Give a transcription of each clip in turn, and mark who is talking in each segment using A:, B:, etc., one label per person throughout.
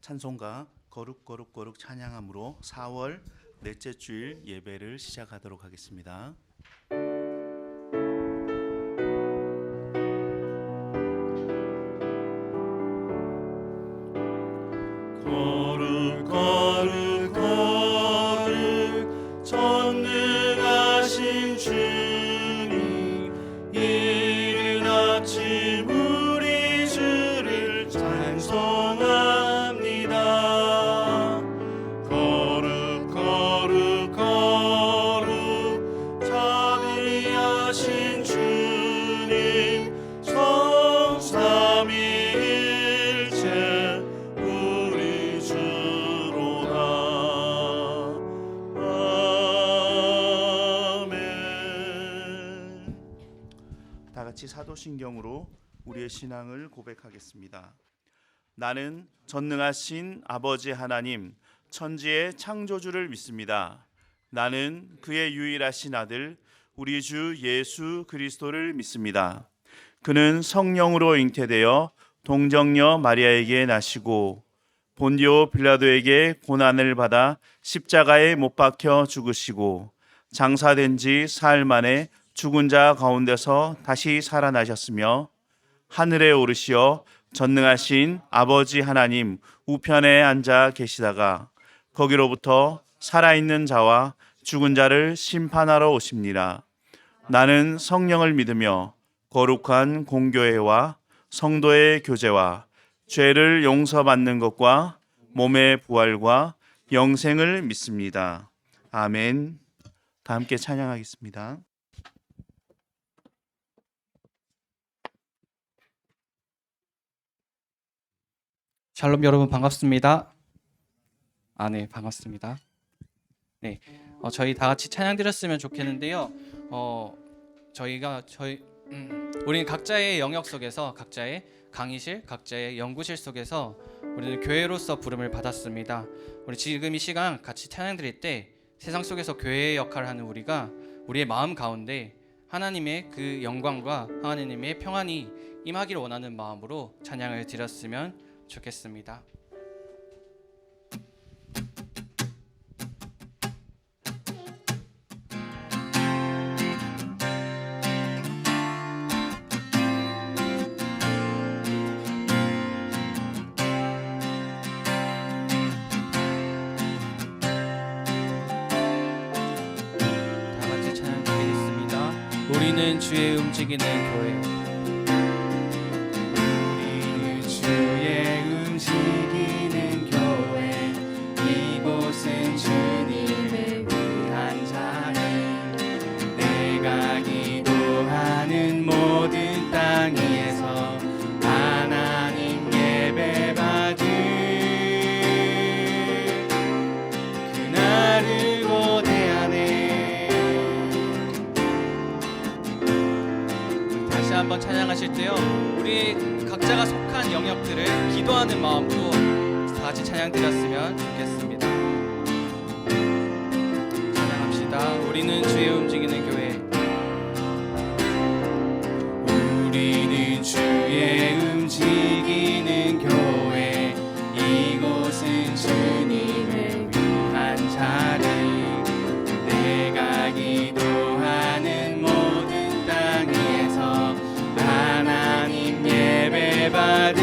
A: 찬송가 거룩 거룩 거룩 찬양함으로 4월 넷째 주일 예배를 시작하도록 하겠습니다. 거룩 거룩 거룩 전능하신 주님, 이른 아침 우리 주를 찬송합니다. 거룩 거룩 거룩 자비하신 주님, 성삼위일체 우리 주로다. 아멘. 다 같이 사도신경으로 우리의 신앙을 고백하겠습니다. 나는 전능하신 아버지 하나님, 천지의 창조주를 믿습니다. 나는 그의 유일하신 아들 우리 주 예수 그리스도를 믿습니다. 그는 성령으로 잉태되어 동정녀 마리아에게 나시고 본디오 빌라도에게 고난을 받아 십자가에 못 박혀 죽으시고 장사된 지 사흘 만에 죽은 자 가운데서 다시 살아나셨으며 하늘에 오르시어 전능하신 아버지 하나님 우편에 앉아 계시다가 거기로부터 살아있는 자와 죽은 자를 심판하러 오십니다. 나는 성령을 믿으며 거룩한 공교회와 성도의 교제와 죄를 용서받는 것과 몸의 부활과 영생을 믿습니다. 아멘. 다 함께 찬양하겠습니다.
B: 샬롬 여러분 반갑습니다. 네, 반갑습니다. 네, 저희 다 같이 찬양 드렸으면 좋겠는데요. 우리는 각자의 영역 속에서, 각자의 강의실, 각자의 연구실 속에서 우리는 교회로서 부름을 받았습니다. 우리 지금 이 시간 같이 찬양 드릴 때 세상 속에서 교회의 역할을 하는 우리가 우리의 마음 가운데 하나님의 그 영광과 하나님의 평안이 임하기를 원하는 마음으로 찬양을 드렸으면 좋겠습니다. 다 같이 찬양 드리겠습니다. 우리는 주의 움직이는 교회.
C: 움직이는 교회, 이곳은 주님을 위한 자리. 내가 기도하는 모든 땅 위에서 하나님 예배받을 그날을 고대하네.
B: 다시 한번 찬양하실 때요, 우리 각자가 속한 영역들을 기도하는 마음으로 다 같이 찬양 드렸으면 좋겠습니다. 찬양합시다. 우리는 주의 움직이는 교회.
C: 우리는 주의 움직이는 교회, 이곳은 주님을 위한 자리. 내가 기도하는 모든 땅 위에서 하나님 예배받을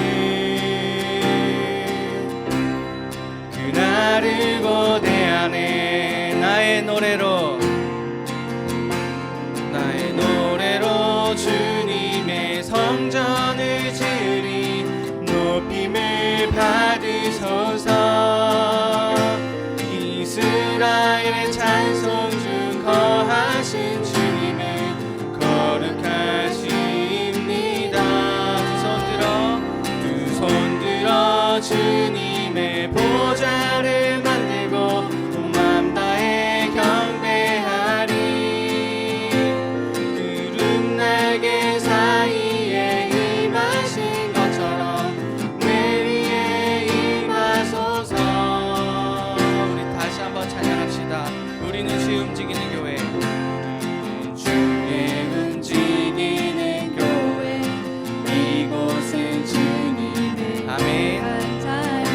C: 그날을 고대하네. 나의 노래로 주님의 성전을 지으리. 높임을 받으소서. 이스라엘의 찬송 중 거하신 주님은 거룩하십니다. 두 손 들어 주님의 보좌를 만들고 온 맘 다해 경배하리. 구름 날개 사이에 임하신 것처럼 내 위에 임하소서.
B: 우리 다시 한번 찬양합시다. 우리는 주의 움직이는 교회.
C: 주의 움직이는 교회, 이곳은 주님의
B: 아멘.
C: 위한 자리.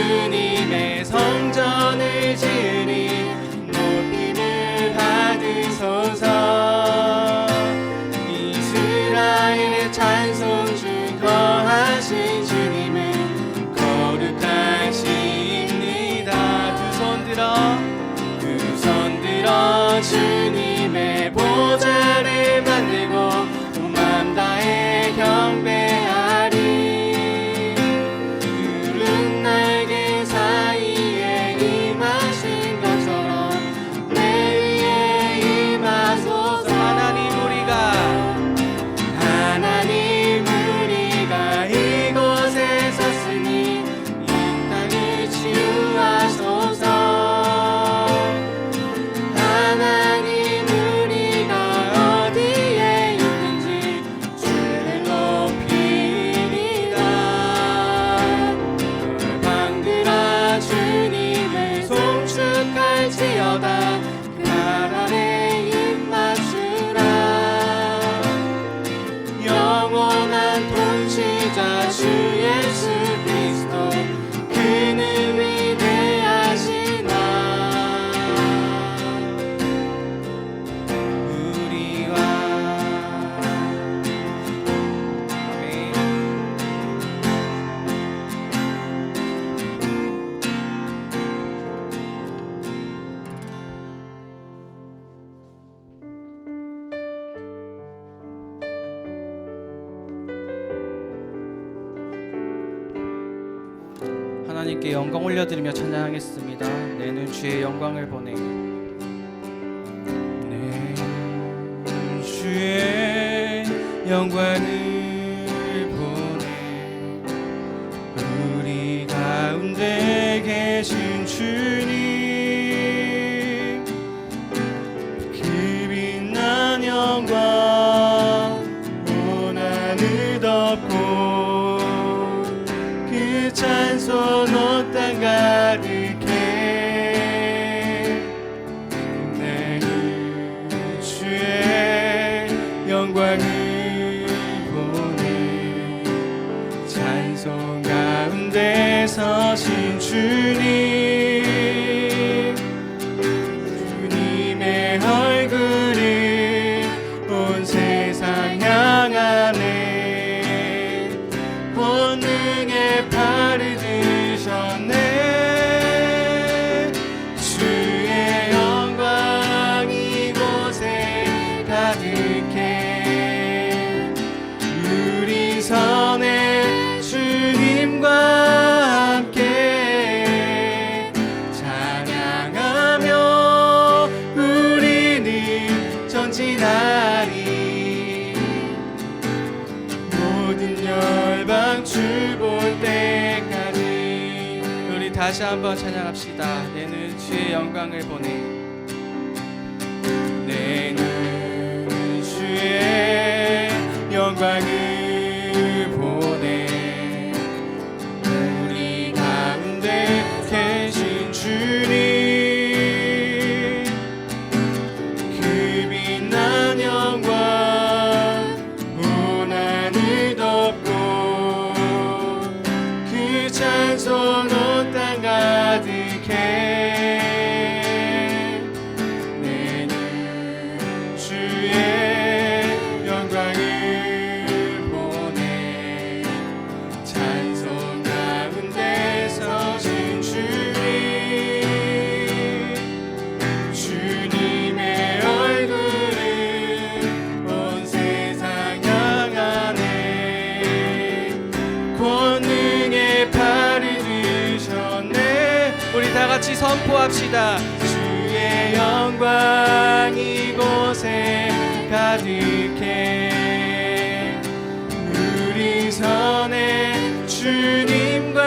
C: 주님의 성전을 지으니 높임을 받으소서. 이스라엘의 찬송 중 거하신 주님은 거룩하십니다. 두 손 들어 주님의 보좌를 만들고 온 맘 다해 경배하리. 푸른 날개 사이에 임하신 것처럼 내 위에 임하소서. 하나님 우리가 이곳에 섰으니 이 땅을 치유하소서. 하나님 우리가 어디에 있는지 주를 높이리라. 열방들아 주님을 송축할지어다. 그 발 아래 입 맞추라. 영원한 통치자 주 예수 그리스도 그는 위대하시나. 우리와 아멘.
B: 하나님께 영광 올려드리며 찬양하겠습니다. 내 눈 주의 영광을 보내.
C: 내 주의 영광을 보내. 우리 가운데 계신 주님 그 빛난 영광 온 하늘 덮고 그 찬송 온 땅 가득해. 내 주의 영광을 보내. 찬송 가운데 서신 주님 주님의 얼굴을 온 세상 향하네. 권능의 팔을 드셨네. 주의 영광 이곳에 가득해. 우리 선에 주님과 함께 찬양하며 우리는 전진하리. 모든 열방 주 볼 때까지.
B: 우리 다시 한번 찬양합시다. 내는 주의 영광을 보내.
C: 내는 주의 영광을 보내. 우리 가운데 계신 주님 그 빛난 영광 온 하늘 덮고 그 찬송 온 땅 가득해. 내는 주의 영광을 보내. 찬송 가운데 서신 주님 주님의 얼굴을 온 세상 향하네. 권능의 팔을 드셨네.
B: 우리 다 같이 선포합시다.
C: 주의 영광 이곳에 가득해. 우리 선에 주님과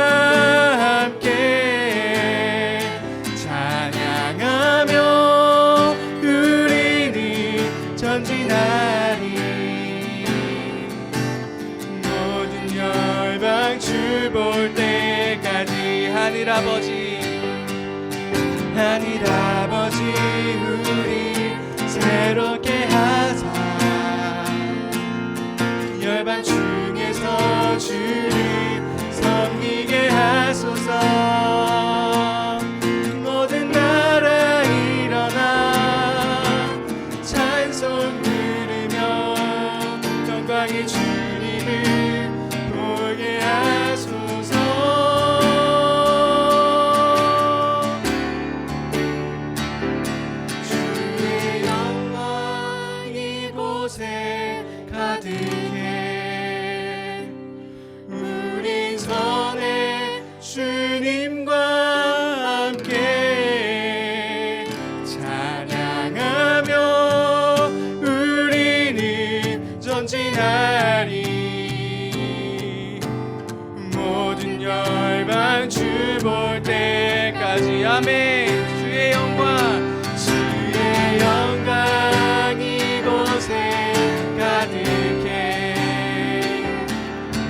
C: 함께 찬양하며 우리는 전진하리. 모든 열방 주 볼 때까지. 하늘 아버지 우리 새롭게 하사. 열방 중에서 주를 섬기게 하소서.
B: 볼 때까지 아멘. 주의 영광
C: 주의 영광 이곳에 가득해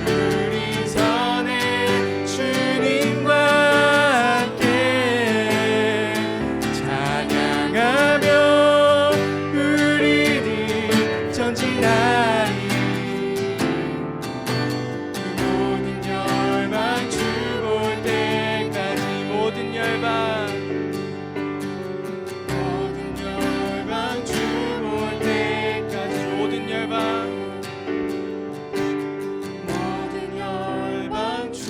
C: 우리 선에 주님과 함께 찬양하며 우리는 전진하리 모든 열방 주 볼 때까지
B: 모든 열방
C: 주 볼 때까지
B: 모든 열방
C: 주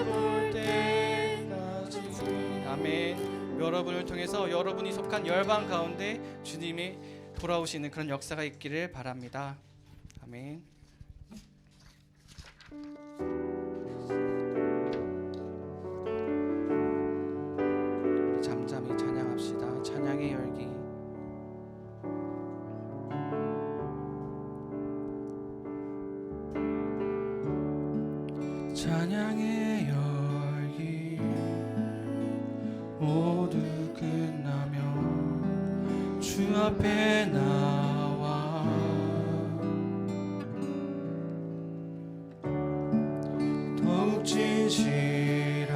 C: 볼 때까지
B: 아멘. 여러분을 통해서 여러분이 속한 열방 가운데 주님이 돌아오시는 그런 역사가 있기를 바랍니다. 아멘. 우리 잠잠히 찬양합시다. 찬양의 열기. 찬양의 열기 모두 끝나면 주 앞에 나와 더욱 진실한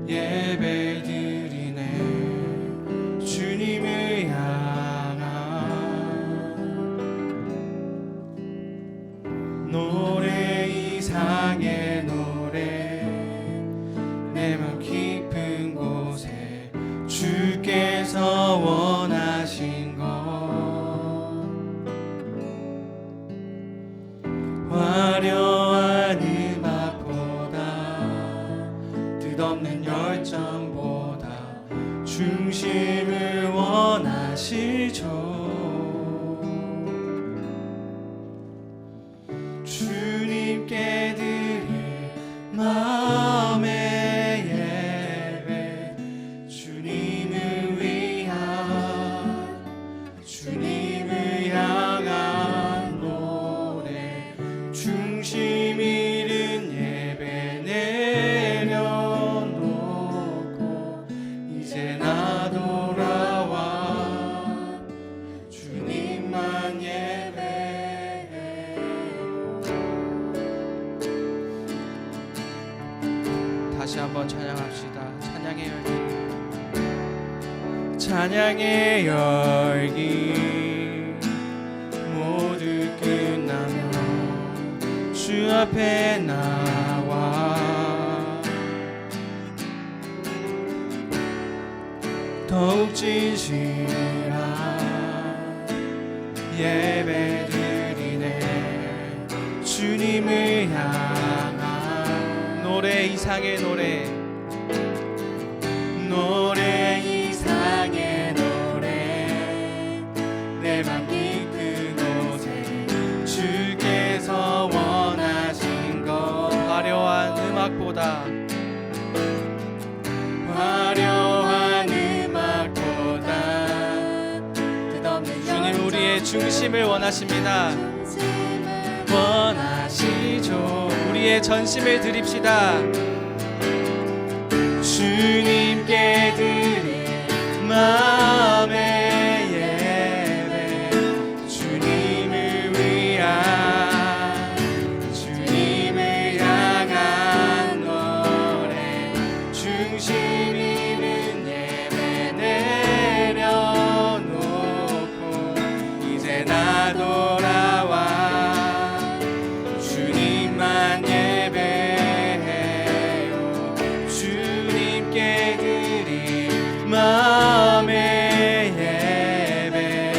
B: 예배 드리네 주님을 향한 노래 이상의 노래 내 맘 깊은 곳에 주께서 원하신 것 화려한 음악보다 뜻없는 열정보다 중심을 원하시죠. 주님께 드릴 마음의 예배 주님을 향한 노래 중심 잃은 예배 내려놓고 이제 나 돌아와 주님만 다시 한번 찬양합시다. 찬양의 열기 찬양의 열기 모두 끝나면 주 앞에 나와 더욱 진실한 예배 드리네 주님을 향한 노래 이상의 노래
C: 이상의 노래 내 맘 깊은 곳에
B: 주께서 원하신 것 화려한 음악보다
C: 끝없는
B: 주님 우리의 중심을 원하십니다. 원하시죠. 우리의 전심을 드립시다. 주님께 드릴 마음의 예배 주님을 향한 노래 중심 있는 예배 내려놓고 이제 나 돌아와 주님만 예배해요. 주님께 드릴 마음의 예배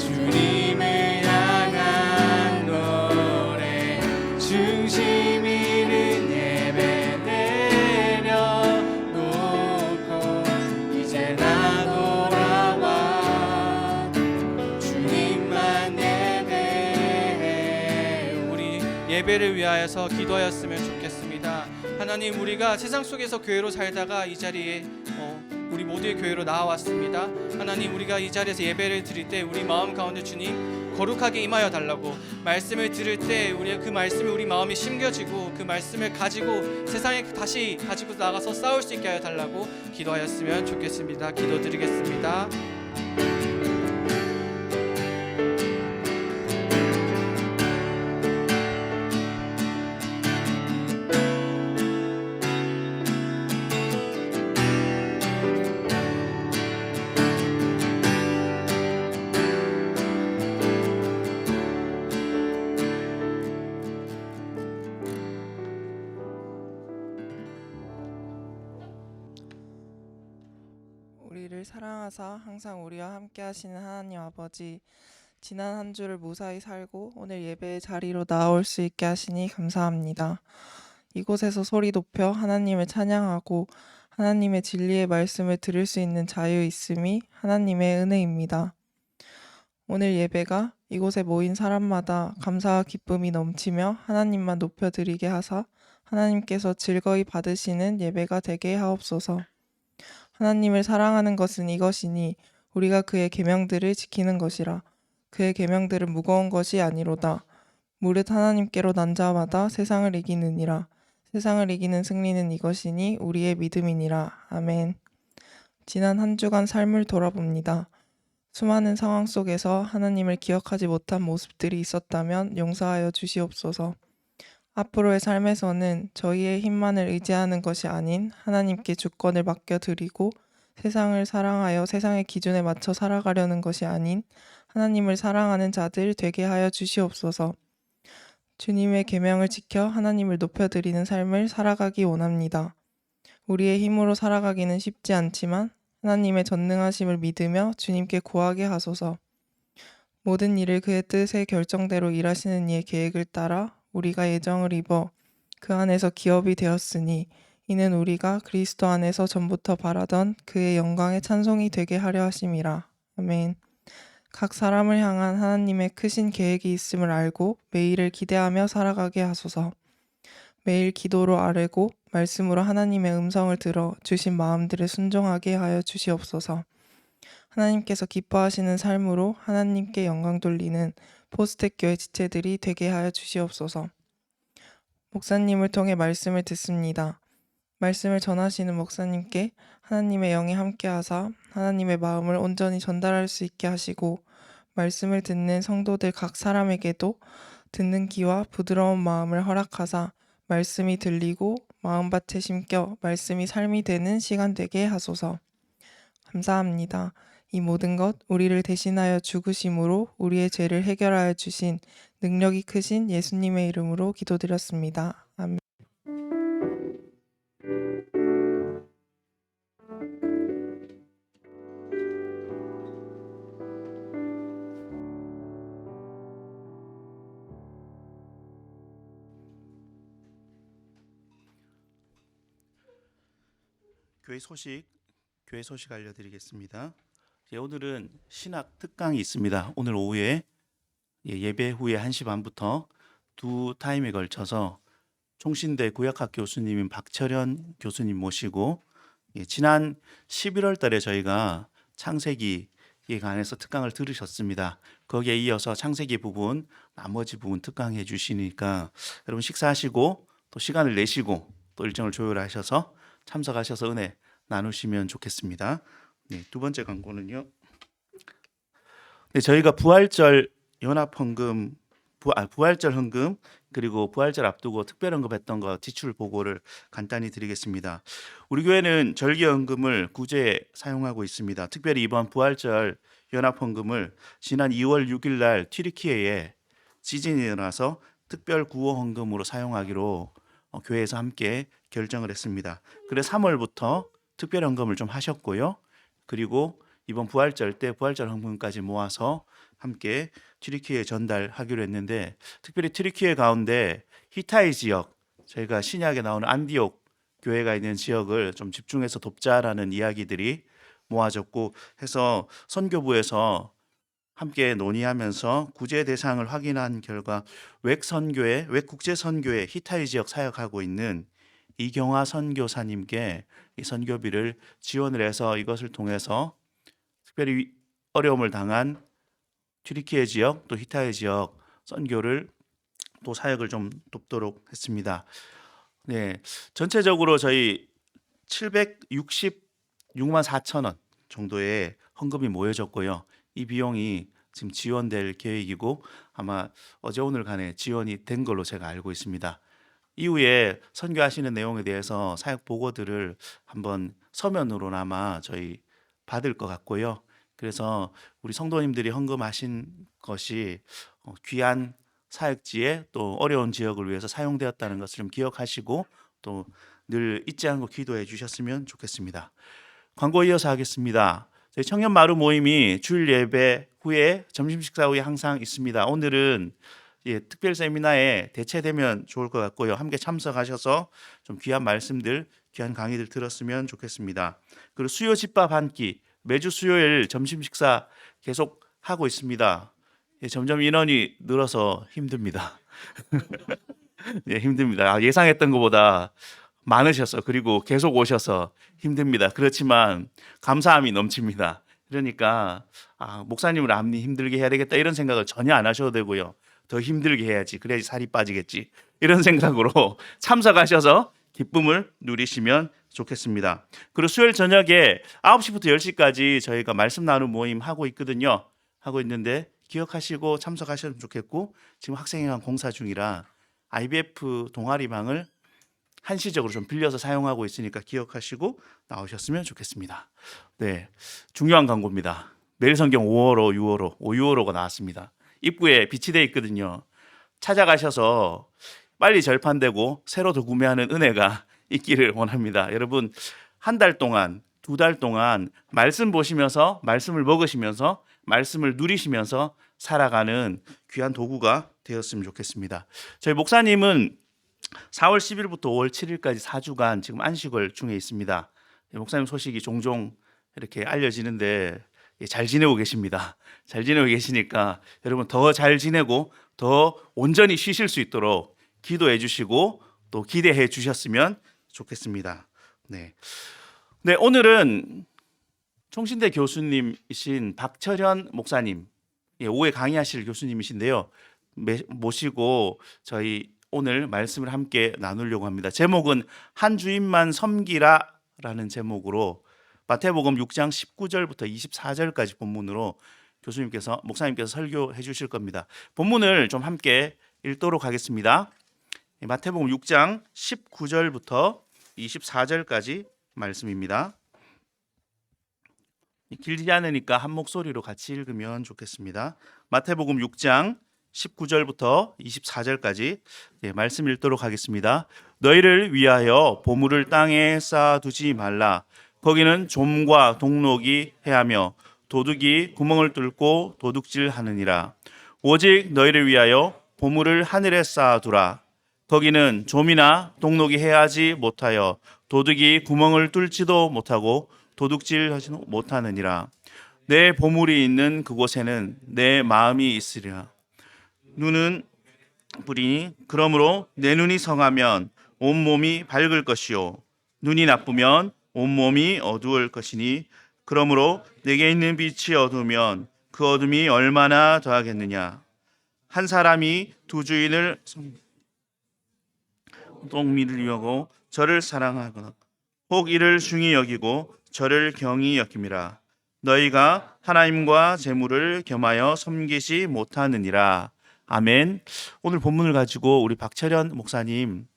B: 주님을 향한 노래 중심 있는 예배 내려놓고 이제 나 돌아와 주님만 예배해. 우리 예배를 위하여서 기도하였으면 좋겠습니다. 하나님 우리가 세상 속에서 교회로 살다가 이 자리에 우리 모두의 교회로 나와왔습니다. 하나님 우리가 이 자리에서 예배를 드릴 때 우리 마음 가운데 주님 거룩하게 임하여 달라고, 말씀을 들을 때 우리의 그 말씀이 우리 마음이 심겨지고 그 말씀을 가지고 세상에 다시 가지고 나가서 싸울 수 있게 하여 달라고 기도하였으면 좋겠습니다. 기도드리겠습니다.
D: 우리를 사랑하사 항상 우리와 함께 하시는 하나님 아버지, 지난 한 주를 무사히 살고 오늘 예배의 자리로 나올 수 있게 하시니 감사합니다. 이곳에서 소리 높여 하나님을 찬양하고 하나님의 진리의 말씀을 들을 수 있는 자유 있음이 하나님의 은혜입니다. 오늘 예배가 이곳에 모인 사람마다 감사와 기쁨이 넘치며 하나님만 높여드리게 하사 하나님께서 즐거이 받으시는 예배가 되게 하옵소서. 하나님을 사랑하는 것은 이것이니 우리가 그의 계명들을 지키는 것이라. 그의 계명들은 무거운 것이 아니로다. 무릇 하나님께로 난 자마다 세상을 이기느니라. 세상을 이기는 승리는 이것이니 우리의 믿음이니라. 아멘. 지난 한 주간 삶을 돌아봅니다. 수많은 상황 속에서 하나님을 기억하지 못한 모습들이 있었다면 용서하여 주시옵소서. 앞으로의 삶에서는 저희의 힘만을 의지하는 것이 아닌 하나님께 주권을 맡겨드리고 세상을 사랑하여 세상의 기준에 맞춰 살아가려는 것이 아닌 하나님을 사랑하는 자들 되게 하여 주시옵소서. 주님의 계명을 지켜 하나님을 높여드리는 삶을 살아가기 원합니다. 우리의 힘으로 살아가기는 쉽지 않지만 하나님의 전능하심을 믿으며 주님께 구하게 하소서. 모든 일을 그의 뜻의 결정대로 일하시는 이의 계획을 따라 우리가 예정을 입어 그 안에서 기업이 되었으니 이는 우리가 그리스도 안에서 전부터 바라던 그의 영광의 찬송이 되게 하려 하심이라. 아멘. 각 사람을 향한 하나님의 크신 계획이 있음을 알고 매일을 기대하며 살아가게 하소서. 매일 기도로 아뢰고 말씀으로 하나님의 음성을 들어 주신 마음들을 순종하게 하여 주시옵소서. 하나님께서 기뻐하시는 삶으로 하나님께 영광 돌리는 포스텍 교회 지체들이 되게 하여 주시옵소서. 목사님을 통해 말씀을 듣습니다. 말씀을 전하시는 목사님께 하나님의 영이 함께하사 하나님의 마음을 온전히 전달할 수 있게 하시고 말씀을 듣는 성도들 각 사람에게도 듣는 귀와 부드러운 마음을 허락하사 말씀이 들리고 마음밭에 심겨 말씀이 삶이 되는 시간 되게 하소서. 감사합니다. 이 모든 것 우리를 대신하여 죽으심으로 우리의 죄를 해결하여 주신 능력이 크신 예수님의 이름으로 기도드렸습니다. 아멘.
A: 교회 소식 알려드리겠습니다. 오늘은 신학 특강이 있습니다. 오늘 오후에 예배 후에 1시 반부터 두 타임에 걸쳐서 총신대 구역학 교수님인 박철현 교수님 모시고 지난 11월 달에 저희가 창세기에 관해서 특강을 들으셨습니다. 거기에 이어서 창세기 부분, 나머지 부분 특강해 주시니까 여러분 식사하시고 또 시간을 내시고 또 일정을 조율하셔서 참석하셔서 은혜 나누시면 좋겠습니다. 두 번째 광고는요. 저희가 부활절 연합헌금, 부활절 헌금 그리고 부활절 앞두고 특별헌금했던 거 지출 보고를 간단히 드리겠습니다. 우리 교회는 절기헌금을 구제에 사용하고 있습니다. 특별히 이번 부활절 연합헌금을 지난 2월 6일 날 튀르키예에 지진이 일어나서 특별 구호헌금으로 사용하기로 교회에서 함께 결정을 했습니다. 그래서 3월부터 특별헌금을 좀 하셨고요. 그리고 이번 부활절 때 부활절 헌금까지 모아서 함께 튀르키예에 전달하기로 했는데 특별히 튀르키예 가운데 히타이 지역, 저희가 신약에 나오는 안디옥 교회가 있는 지역을 좀 집중해서 돕자라는 이야기들이 모아졌고 해서 선교부에서 함께 논의하면서 구제 대상을 확인한 결과 웩 국제 선교회 히타이 지역 사역하고 있는 이경화 선교사님께 이 선교비를 지원을 해서 이것을 통해서 특별히 어려움을 당한 튀르키예 지역 또 히타예 지역 선교를 또 사역을 좀 돕도록 했습니다. 네, 전체적으로 저희 766만 4천 원 정도의 헌금이 모여졌고요. 이 비용이 지금 지원될 계획이고 아마 어제 오늘 간에 지원이 된 걸로 제가 알고 있습니다. 이후에 선교하시는 내용에 대해서 사역 보고들을 한번 서면으로나마 저희 받을 것 같고요. 그래서 우리 성도님들이 헌금하신 것이 귀한 사역지에 또 어려운 지역을 위해서 사용되었다는 것을 좀 기억하시고 또 늘 잊지 않고 기도해 주셨으면 좋겠습니다. 광고 이어서 하겠습니다. 저희 청년 마루 모임이 주일 예배 후에 점심 식사 후에 항상 있습니다. 오늘은 특별 세미나에 대체되면 좋을 것 같고요. 함께 참석하셔서 좀 귀한 말씀들, 귀한 강의들 들었으면 좋겠습니다. 그리고 수요 집밥 한 끼 매주 수요일 점심 식사 계속 하고 있습니다. 점점 인원이 늘어서 힘듭니다. 예, 힘듭니다. 예상했던 것보다 많으셔서 그리고 계속 오셔서 힘듭니다. 그렇지만 감사함이 넘칩니다. 그러니까 목사님을 앞니 힘들게 해야 되겠다 이런 생각을 전혀 안 하셔도 되고요. 더 힘들게 해야지 그래야지 살이 빠지겠지 이런 생각으로 참석하셔서 기쁨을 누리시면 좋겠습니다. 그리고 수요일 저녁에 9시부터 10시까지 저희가 말씀 나눔 모임 하고 있거든요. 하고 있는데 기억하시고 참석하셨으면 좋겠고 지금 학생회관 공사 중이라 IBF 동아리방을 한시적으로 좀 빌려서 사용하고 있으니까 기억하시고 나오셨으면 좋겠습니다. 네, 중요한 광고입니다. 매일성경 5월호, 6월호, 5유월호가 나왔습니다. 입구에 비치되어 있거든요. 찾아가셔서 빨리 절판되고 새로 더 구매하는 은혜가 있기를 원합니다. 여러분 한 달 동안, 2달 동안 말씀 보시면서 말씀을 먹으시면서 말씀을 누리시면서 살아가는 귀한 도구가 되었으면 좋겠습니다. 저희 목사님은 4월 10일부터 5월 7일까지 4주간 지금 안식월 중에 있습니다. 목사님 소식이 종종 이렇게 알려지는데 잘 지내고 계십니다. 잘 지내고 계시니까 여러분 더 잘 지내고 더 온전히 쉬실 수 있도록 기도해 주시고 또 기대해 주셨으면 좋겠습니다. 네, 오늘은 총신대 교수님이신 박철현 목사님, 오후에 강의하실 교수님이신데요. 모시고 저희 오늘 말씀을 함께 나누려고 합니다. 제목은 한 주인만 섬기라라는 제목으로 마태복음 6장 19절부터 24절까지 본문으로 목사님께서 설교해 주실 겁니다. 본문을 좀 함께 읽도록 하겠습니다. 마태복음 6장 19절부터 24절까지 말씀입니다. 길지 않으니까 한 목소리로 같이 읽으면 좋겠습니다. 마태복음 6장 19절부터 24절까지 말씀 읽도록 하겠습니다. 너희를 위하여 보물을 땅에 쌓아두지 말라. 거기는 좀과 동록이 해하며 도둑이 구멍을 뚫고 도둑질하느니라. 오직 너희를 위하여 보물을 하늘에 쌓아두라. 거기는 좀이나 동록이 해하지 못하여 도둑이 구멍을 뚫지도 못하고 도둑질하지 못하느니라. 내 보물이 있는 그곳에는 내 마음이 있으리라. 눈은 불이니 그러므로 내 눈이 성하면 온몸이 밝을 것이요 눈이 나쁘면 온몸이 어두울 것이니 그러므로 내게 있는 빛이 어두우면 그 어둠이 얼마나 더하겠느냐. 한 사람이 두 주인을 동미를 여고 저를 사랑하거나 혹 이를 중히 여기고 저를 경히 여김이라. 너희가 하나님과 재물을 겸하여 섬기지 못하느니라. 아멘. 오늘 본문을 가지고 우리 박철현 목사님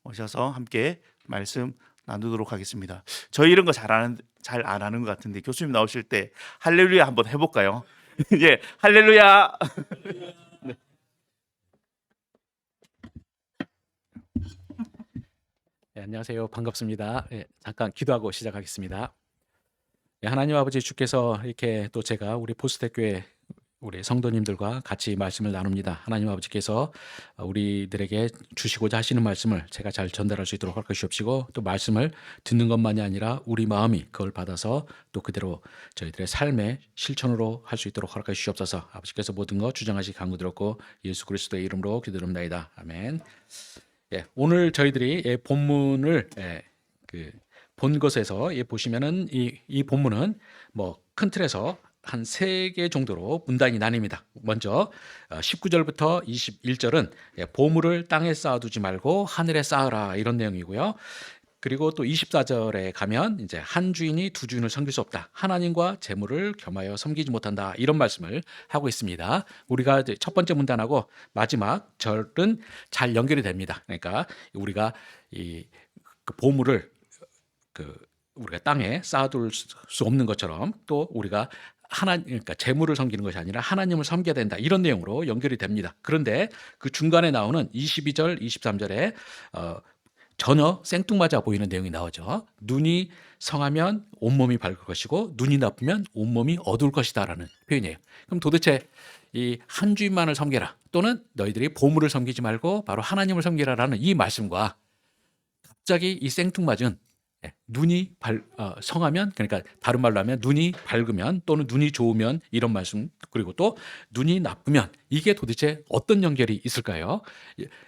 A: 오셔서 함께 말씀 나누도록 하겠습니다. 저희 이런 거 잘 안 하는 것 같은데 교수님 나오실 때 할렐루야 한번 해볼까요? 예, 할렐루야. 네.
E: 네, 안녕하세요. 반갑습니다. 잠깐 기도하고 시작하겠습니다. 하나님 아버지 주께서 이렇게 또 제가 우리 보스텍교회 우리 성도님들과 같이 말씀을 나눕니다. 하나님 아버지께서 우리들에게 주시고자 하시는 말씀을 제가 잘 전달할 수 있도록 할 것이옵시고 또 말씀을 듣는 것만이 아니라 우리 마음이 그걸 받아서 또 그대로 저희들의 삶의 실천으로 할 수 있도록 허락해 주시옵소서. 아버지께서 모든 것 주장하시 간구드렸고 예수 그리스도의 이름으로 기도드립니다. 아멘. 오늘 저희들이 본문을 본 것에서 보시면은 이 본문은 뭐 큰 틀에서 한 세 개 정도로 문단이 나뉩니다. 먼저 19절부터 21절은 보물을 땅에 쌓아두지 말고 하늘에 쌓으라 이런 내용이고요. 그리고 또 24절에 가면 이제 한 주인이 두 주인을 섬길 수 없다. 하나님과 재물을 겸하여 섬기지 못한다. 이런 말씀을 하고 있습니다. 우리가 이제 첫 번째 문단하고 마지막 절은 잘 연결이 됩니다. 그러니까 우리가 그 보물을 우리가 땅에 쌓아둘 수 없는 것처럼 또 우리가 그러니까 재물을 섬기는 것이 아니라 하나님을 섬겨야 된다. 이런 내용으로 연결이 됩니다. 그런데 그 중간에 나오는 22절, 23절에 전혀 생뚱맞아 보이는 내용이 나오죠. 눈이 성하면 온몸이 밝을 것이고 눈이 나쁘면 온몸이 어두울 것이다라는 표현이에요. 그럼 도대체 이 한 주인만을 섬겨라 또는 너희들이 보물을 섬기지 말고 바로 하나님을 섬기라라는 이 말씀과 갑자기 이 생뚱맞은 눈이 성하면, 그러니까 다른 말로 하면 눈이 밝으면 또는 눈이 좋으면 이런 말씀, 그리고 또 눈이 나쁘면, 이게 도대체 어떤 연결이 있을까요?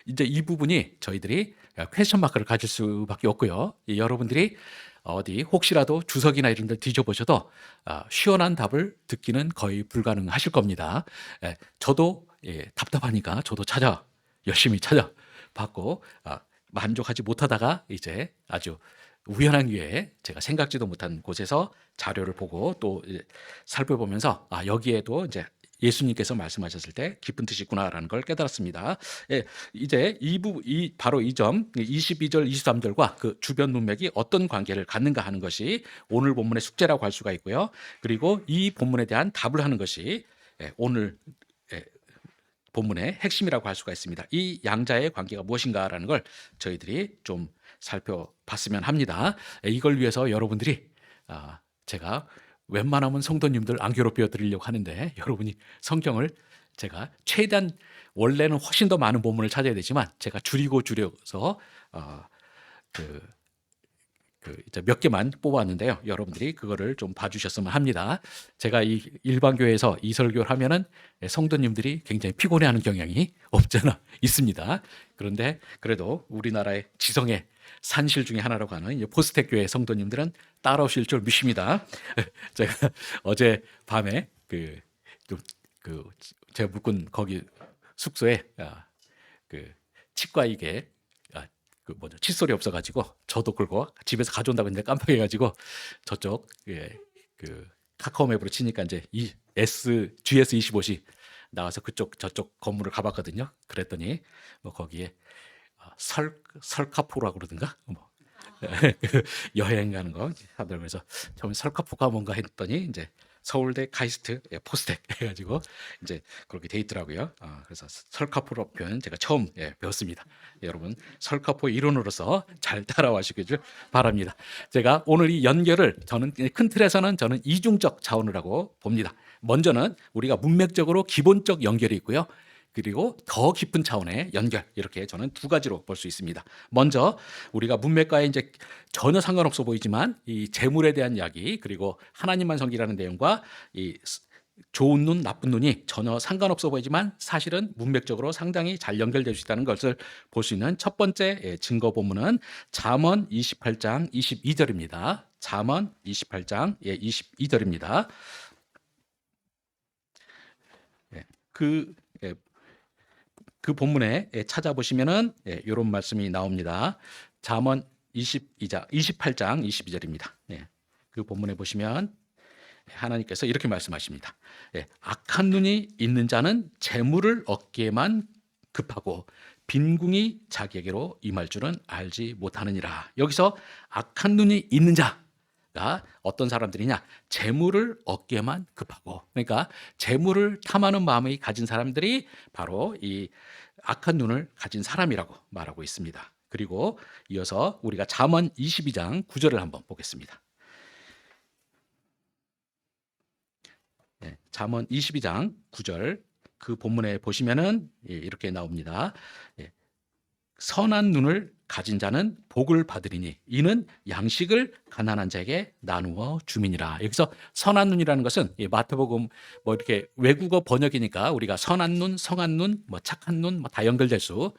E: 이제 이 부분이 저희들이 퀘스천 마크를 가질 수밖에 없고요. 여러분들이 어디 혹시라도 주석이나 이런 데 뒤져보셔도 시원한 답을 듣기는 거의 불가능하실 겁니다. 저도 답답하니까 저도 열심히 찾아봤고 만족하지 못하다가 이제 아주 우연한 기회에 제가 생각지도 못한 곳에서 자료를 보고 또 살펴보면서 여기에도 이제 예수님께서 말씀하셨을 때 깊은 뜻이 있구나라는 걸 깨달았습니다. 이제 바로 이 점 22절 23절과 그 주변 문맥이 어떤 관계를 갖는가 하는 것이 오늘 본문의 숙제라고 할 수가 있고요. 그리고 이 본문에 대한 답을 하는 것이 오늘 본문의 핵심이라고 할 수가 있습니다. 이 양자의 관계가 무엇인가라는 걸 저희들이 좀 살펴봤으면 합니다. 이걸 위해서 여러분들이 제가 웬만하면 성도님들 안 괴롭혀 드리려고 하는데 여러분이 성경을 제가 최대한 원래는 훨씬 더 많은 본문을 찾아야 되지만 제가 줄여서 이제 몇 개만 뽑았는데요. 여러분들이 그거를 좀 봐주셨으면 합니다. 제가 이 일반 교회에서 이 설교를 하면은 성도님들이 굉장히 피곤해하는 경향이 없잖아 있습니다. 그런데 그래도 우리나라의 지성의 산실 중에 하나라고 하는 포스텍 교회 성도님들은 따라오실 줄 믿습니다. 제가 어제 밤에 제가 묵은 거기 숙소에 치과이게 칫솔이 없어가지고 저도 그거 집에서 가져온다고 했는데 깜빡해가지고 저쪽 카카오맵으로 치니까 이제 GS25시 나와서 저쪽 건물을 가봤거든요. 그랬더니 거기에 설카포라고 그러든가 여행 가는 거 하더라고요. 그래서 처음에 설카포가 뭔가 했더니 이제 서울대 카이스트 포스텍 해가지고 이제 그렇게 돼 있더라고요. 그래서 설카포로 표현 제가 처음 배웠습니다. 여러분 설카포 이론으로서 잘 따라와시길 바랍니다. 제가 오늘 이 연결을 저는 큰 틀에서는 저는 이중적 차원이라고 봅니다. 먼저는 우리가 문맥적으로 기본적 연결이 있고요. 그리고 더 깊은 차원의 연결, 이렇게 저는 두 가지로 볼 수 있습니다. 먼저 우리가 문맥과에 이제 전혀 상관없어 보이지만 이 재물에 대한 이야기, 그리고 하나님만 섬기라는 내용과 이 좋은 눈, 나쁜 눈이 전혀 상관없어 보이지만 사실은 문맥적으로 상당히 잘 연결될 수 있다는 것을 볼 수 있는 첫 번째 증거 본문은 잠언 28장 22절입니다. 잠언 28장 22절입니다. 그 본문에 찾아보시면은 이런 말씀이 나옵니다. 잠언 28장 22절입니다. 그 본문에 보시면 하나님께서 이렇게 말씀하십니다. 악한 눈이 있는 자는 재물을 얻기에만 급하고 빈궁이 자기에게로 임할 줄은 알지 못하느니라. 여기서 악한 눈이 있는 자가 어떤 사람들이냐? 재물을 얻기에만 급하고, 그러니까 재물을 탐하는 마음이 가진 사람들이 바로 이 악한 눈을 가진 사람이라고 말하고 있습니다. 그리고 이어서 우리가 잠언 22장 9절을 한번 보겠습니다. 잠언 22장 9절 그 본문에 보시면은 이렇게 나옵니다. 선한 눈을 가진 자는 복을 받으리니 이는 양식을 가난한 자에게 나누어 주민이라. 여기서 선한 눈이라는 것은 마태복음 이렇게 외국어 번역이니까 우리가 선한 눈, 성한 눈, 착한 눈 다 연결될 수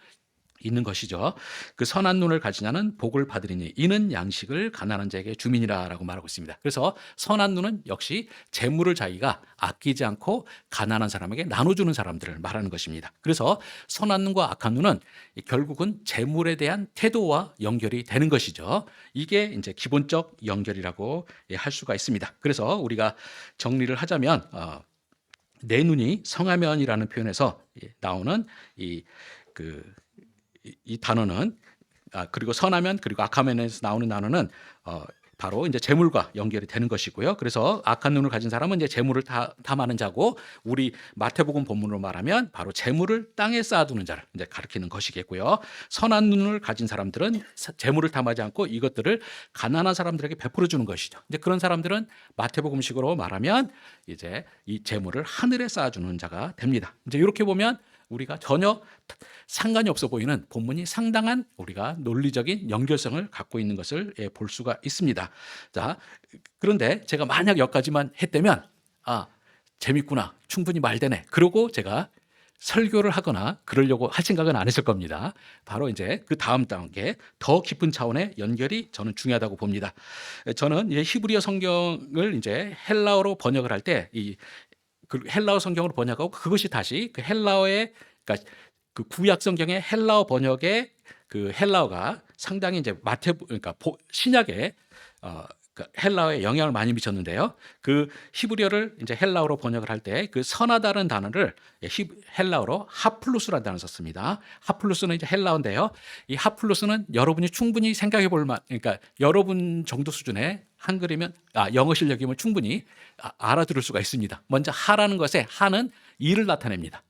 E: 있는 것이죠. 그 선한 눈을 가진 자는 복을 받으리니 이는 양식을 가난한 자에게 주민이라라고 말하고 있습니다. 그래서 선한 눈은 역시 재물을 자기가 아끼지 않고 가난한 사람에게 나눠주는 사람들을 말하는 것입니다. 그래서 선한 눈과 악한 눈은 결국은 재물에 대한 태도와 연결이 되는 것이죠. 이게 이제 기본적 연결이라고 할 수가 있습니다. 그래서 우리가 정리를 하자면 내 눈이 성하면이라는 표현에서 나오는 이 단어는 그리고 선하면 그리고 악하면에서 나오는 단어는 바로 이제 재물과 연결이 되는 것이고요. 그래서 악한 눈을 가진 사람은 이제 재물을 탐하는 자고 우리 마태복음 본문으로 말하면 바로 재물을 땅에 쌓아두는 자를 이제 가리키는 것이겠고요. 선한 눈을 가진 사람들은 재물을 탐하지 않고 이것들을 가난한 사람들에게 베풀어 주는 것이죠. 이제 그런 사람들은 마태복음식으로 말하면 이제 이 재물을 하늘에 쌓아주는 자가 됩니다. 이제 이렇게 보면 우리가 전혀 상관이 없어 보이는 본문이 상당한 우리가 논리적인 연결성을 갖고 있는 것을 볼 수가 있습니다. 자, 그런데 제가 만약 여기까지만 했다면 재밌구나, 충분히 말되네, 그러고 제가 설교를 하거나 그러려고 할 생각은 안 했을 겁니다. 바로 이제 그 다음 단계 더 깊은 차원의 연결이 저는 중요하다고 봅니다. 저는 이제 히브리어 성경을 이제 헬라어로 번역을 할 때 그 헬라어 성경으로 번역하고 그것이 다시 그 헬라어의 그러니까 그 구약 성경의 헬라어 번역의 그 헬라어가 상당히 이제 그러니까 신약에 헬라어에 영향을 많이 미쳤는데요. 그 히브리어를 이제 헬라어로 번역을 할 때 그 선하다는 단어를 헬라어로 하플루스라는 단어를 썼습니다. 하플루스는 이제 헬라어인데요. 이 하플루스는 여러분이 충분히 생각해 볼 그러니까 여러분 정도 수준의 한글이면 영어 실력이면 충분히 알아들을 수가 있습니다. 먼저 하라는 것에 하는 일을 나타냅니다.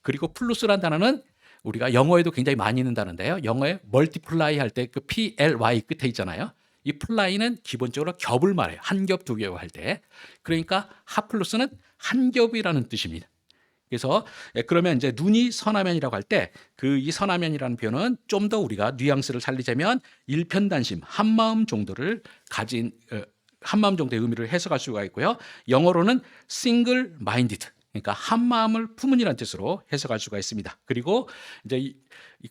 E: 그리고 플루스라는 단어는 우리가 영어에도 굉장히 많이 있는 단어인데요. 영어에 멀티플라이 할 때 그 PLY 끝에 있잖아요. 이 플라이는 기본적으로 겹을 말해요. 한 겹, 두 겹 할 때. 그러니까 하플루스는 한 겹이라는 뜻입니다. 그래서 그러면 이제 눈이 선하면이라고 할 때 그 이 선하면이라는 표현은 좀 더 우리가 뉘앙스를 살리자면 일편단심, 한마음 정도를 가진 한마음 정도의 의미를 해석할 수가 있고요. 영어로는 single minded, 그러니까 한 마음을 품은이라는 뜻으로 해석할 수가 있습니다. 그리고 이제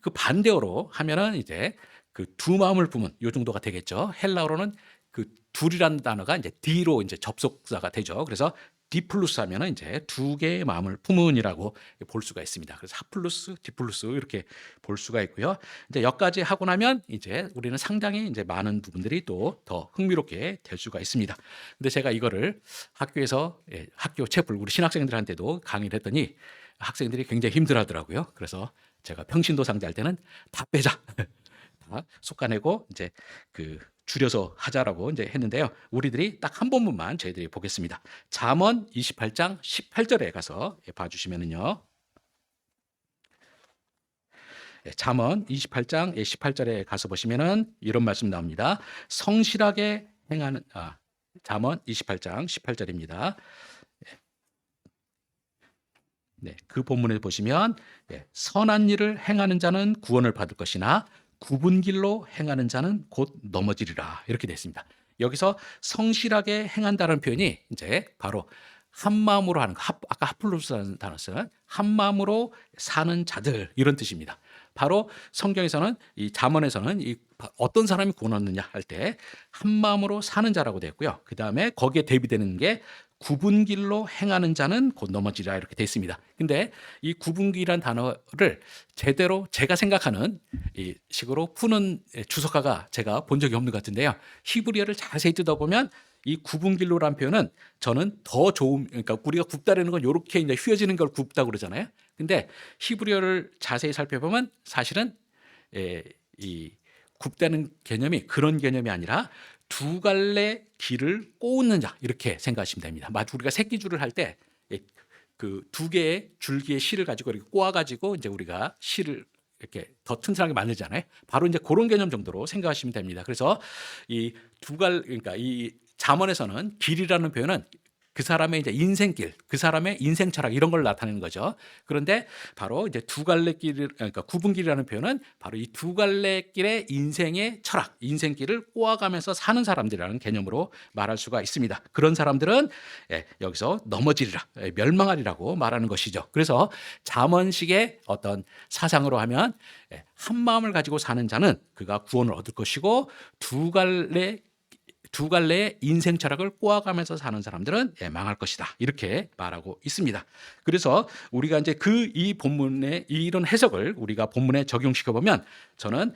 E: 그 반대어로 하면은 이제 그 두 마음을 품은 요 정도가 되겠죠. 헬라어로는 그 둘이라는 단어가 이제 D로 이제 접속사가 되죠. 그래서 디플루스 하면은 이제 두 개의 마음을 품은이라고 볼 수가 있습니다. 그래서 하플루스, 디플루스 이렇게 볼 수가 있고요. 이제 여기까지 하고 나면 이제 우리는 상당히 이제 많은 부분들이 또 더 흥미롭게 될 수가 있습니다. 근데 제가 이거를 학교에서 학교 채플 우리 신학생들한테도 강의를 했더니 학생들이 굉장히 힘들어하더라고요. 그래서 제가 평신도 상대할 때는 다 빼자. 다 솎아내고 이제 그 줄여서 하자라고 이제 했는데요. 우리들이 딱 한 본문만 저희들이 보겠습니다. 잠언 28장 18절에 가서 봐주시면은요. 잠언 28장 18절에 가서 보시면은 이런 말씀 나옵니다. 성실하게 행하는 잠언 28장 18절입니다. 네, 그 본문에 보시면 선한 일을 행하는 자는 구원을 받을 것이나 굽은 길로 행하는 자는 곧 넘어지리라 이렇게 되어 있습니다. 여기서 성실하게 행한다는 표현이 이제 바로 한 마음으로 하는 거, 아까 하플루스라는 단어 쓰는 한 마음으로 사는 자들 이런 뜻입니다. 바로 성경에서는 이 잠언에서는 어떤 사람이 구원 얻느냐 할 때 한 마음으로 사는 자라고 되어 있고요. 그 다음에 거기에 대비되는 게 굽은 길로 행하는 자는 곧 넘어지리라 이렇게 되어 있습니다. 근데 이 굽은 길이라는 단어를 제대로 제가 생각하는 이 식으로 푸는 주석가가 제가 본 적이 없는 것 같은데요. 히브리어를 자세히 뜯어보면 이 굽은 길로란 표현은 저는 더 좋은, 그러니까 우리가 굽다라는 건 이렇게 이제 휘어지는 걸 굽다고 그러잖아요. 근데 히브리어를 자세히 살펴보면 사실은 이 굽다는 개념이 그런 개념이 아니라 두 갈래 길을 꼬는 자 이렇게 생각하시면 됩니다. 마치 우리가 새끼줄을 할 때 그 두 개의 줄기의 실을 가지고 이렇게 꼬아가지고 이제 우리가 실을 이렇게 더 튼튼하게 만들잖아요. 바로 이제 그런 개념 정도로 생각하시면 됩니다. 그래서 이 그러니까 이 잠언에서는 길이라는 표현은 그 사람의 이제 인생길, 그 사람의 인생 철학 이런 걸 나타내는 거죠. 그런데 바로 이제 두 갈래 길, 그러니까 구분길이라는 표현은 바로 이 두 갈래 길의 인생의 철학, 인생길을 꼬아가면서 사는 사람들이라는 개념으로 말할 수가 있습니다. 그런 사람들은 여기서 넘어지리라, 멸망하리라고 말하는 것이죠. 그래서 잠언식의 어떤 사상으로 하면 한 마음을 가지고 사는 자는 그가 구원을 얻을 것이고 두 갈래의 인생 철학을 꼬아가면서 사는 사람들은 망할 것이다. 이렇게 말하고 있습니다. 그래서 우리가 이제 이 본문의 이런 해석을 우리가 본문에 적용시켜 보면 저는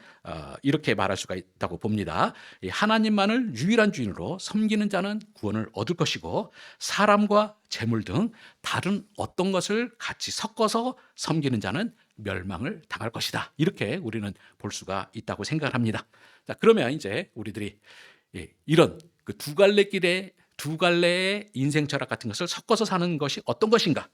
E: 이렇게 말할 수가 있다고 봅니다. 하나님만을 유일한 주인으로 섬기는 자는 구원을 얻을 것이고 사람과 재물 등 다른 어떤 것을 같이 섞어서 섬기는 자는 멸망을 당할 것이다. 이렇게 우리는 볼 수가 있다고 생각합니다. 자, 그러면 이제 우리들이 이런 그 두 갈래의 인생 철학 같은 것을 섞어서 사는 것이 어떤 것인가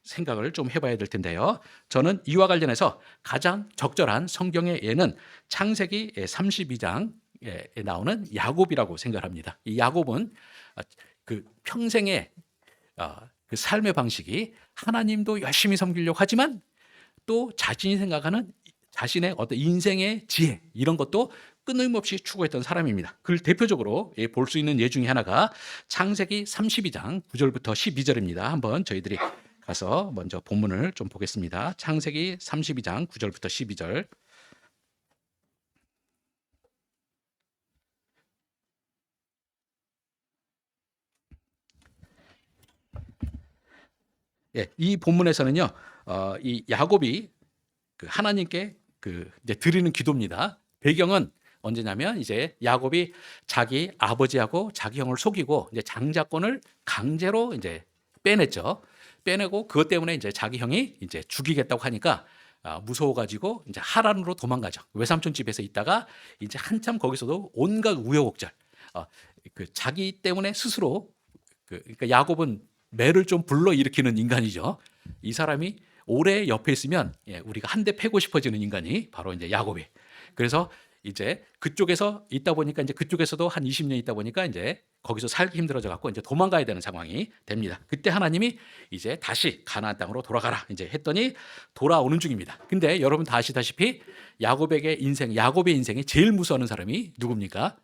E: 생각을 좀 해봐야 될 텐데요. 저는 이와 관련해서 가장 적절한 성경의 예는 창세기 32장에 나오는 야곱이라고 생각합니다. 이 야곱은 그 평생의 그 삶의 방식이 하나님도 열심히 섬기려고 하지만 또 자신이 생각하는 자신의 어떤 인생의 지혜 이런 것도 끊임없이 추구했던 사람입니다. 그걸 대표적으로 볼 수 있는 예 중에 하나가 창세기 32장 9절부터 12절입니다. 한번 저희들이 가서 먼저 본문을 좀 보겠습니다. 창세기 32장 9절부터 12절. 이 본문에서는요, 이 야곱이 그 하나님께 이제 드리는 기도입니다. 배경은 언제냐면 이제 야곱이 자기 아버지하고 자기 형을 속이고 이제 장자권을 강제로 이제 빼냈죠. 빼내고 그것 때문에 이제 자기 형이 이제 죽이겠다고 하니까 무서워가지고 이제 하란으로 도망가죠. 외삼촌 집에서 있다가 이제 한참 거기서도 온갖 우여곡절, 그 자기 때문에 스스로 그러니까 야곱은 매를 좀 불러일으키는 인간이죠. 이 사람이 오래 옆에 있으면 우리가 한 대 패고 싶어지는 인간이 바로 이제 야곱이. 그래서 이제 그쪽에서 있다 보니까 이제 그쪽에서도 한 20년 있다 보니까 이제 거기서 살기 힘들어져 갖고 이제 도망가야 되는 상황이 됩니다. 그때 하나님이 이제 다시 가나안 땅으로 돌아가라 이제 했더니 돌아오는 중입니다. 근데 여러분 다 아시다시피 야곱의 인생이 제일 무서워하는 사람이 누굽니까?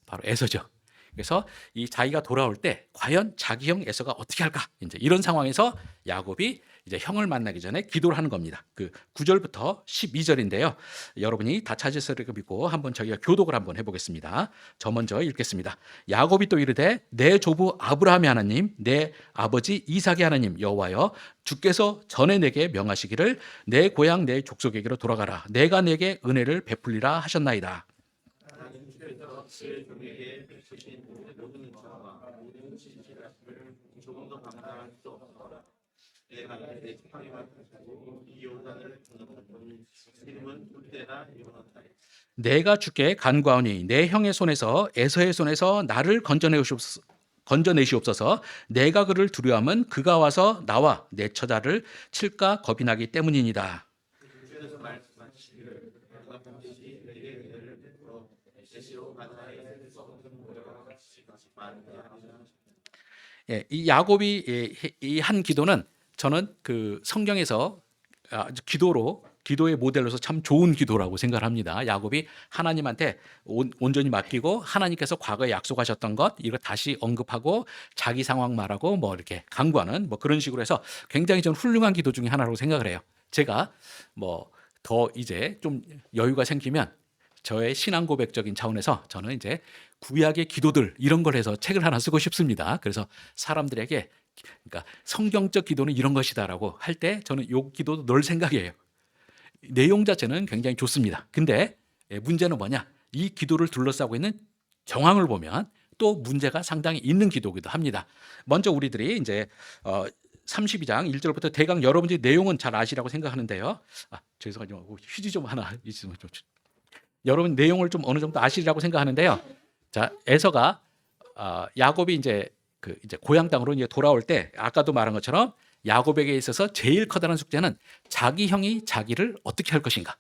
E: 바로 에서죠. 그래서 이 자기가 돌아올 때 과연 자기 형 에서가 어떻게 할까? 이제 이런 상황에서 야곱이 이제 형을 만나기 전에 기도를 하는 겁니다. 그 9절부터 12절인데요. 여러분이 다 찾으시리고 믿고 한번 저희가 교독을 한번 해보겠습니다. 저 먼저 읽겠습니다. 야곱이 또 이르되 내 조부 아브라함의 하나님, 내 아버지 이삭의 하나님 여호와여, 주께서 전에 내게 명하시기를 내 고향 내 족속에게로 돌아가라. 내가 내게 은혜를 베풀리라 하셨나이다. 내가 주께 간구하오니 내 형의 손에서 에서의 손에서 나를 건져내시옵소서. 내가 그를 두려워하면 그가 와서 나와 내 처자를 칠까 겁이 나기 때문이니이다. 이 야곱이 이 한 기도는 저는 그 성경에서 기도의 모델로서 참 좋은 기도라고 생각을 합니다. 야곱이 하나님한테 온전히 맡기고 하나님께서 과거에 약속하셨던 것 이거 다시 언급하고 자기 상황 말하고 뭐 이렇게 간구하는 뭐 그런 식으로 해서 굉장히 좀 훌륭한 기도 중에 하나라고 생각을 해요. 제가 뭐 더 이제 좀 여유가 생기면 저의 신앙 고백적인 차원에서 저는 이제 구약의 기도들 이런 걸 해서 책을 하나 쓰고 싶습니다. 그래서 사람들에게 그러니까 성경적 기도는 이런 것이다라고 할 때 저는 요 기도도 늘 생각이에요. 내용 자체는 굉장히 좋습니다. 근데 문제는 뭐냐? 이 기도를 둘러싸고 있는 정황을 보면 또 문제가 상당히 있는 기도기도 합니다. 먼저 우리들이 이제 32장 1절부터 대강 여러분들이 내용은 잘 아시라고 생각하는데요. 죄송해요. 휴지 좀 하나 있으면 좀. 여러분 내용을 좀 어느 정도 아시리라고 생각하는데요. 자, 에서가 야곱이 이제 고향 땅으로 이제 돌아올 때 아까도 말한 것처럼 야곱에게 있어서 제일 커다란 숙제는 자기 형이 자기를 어떻게 할 것인가?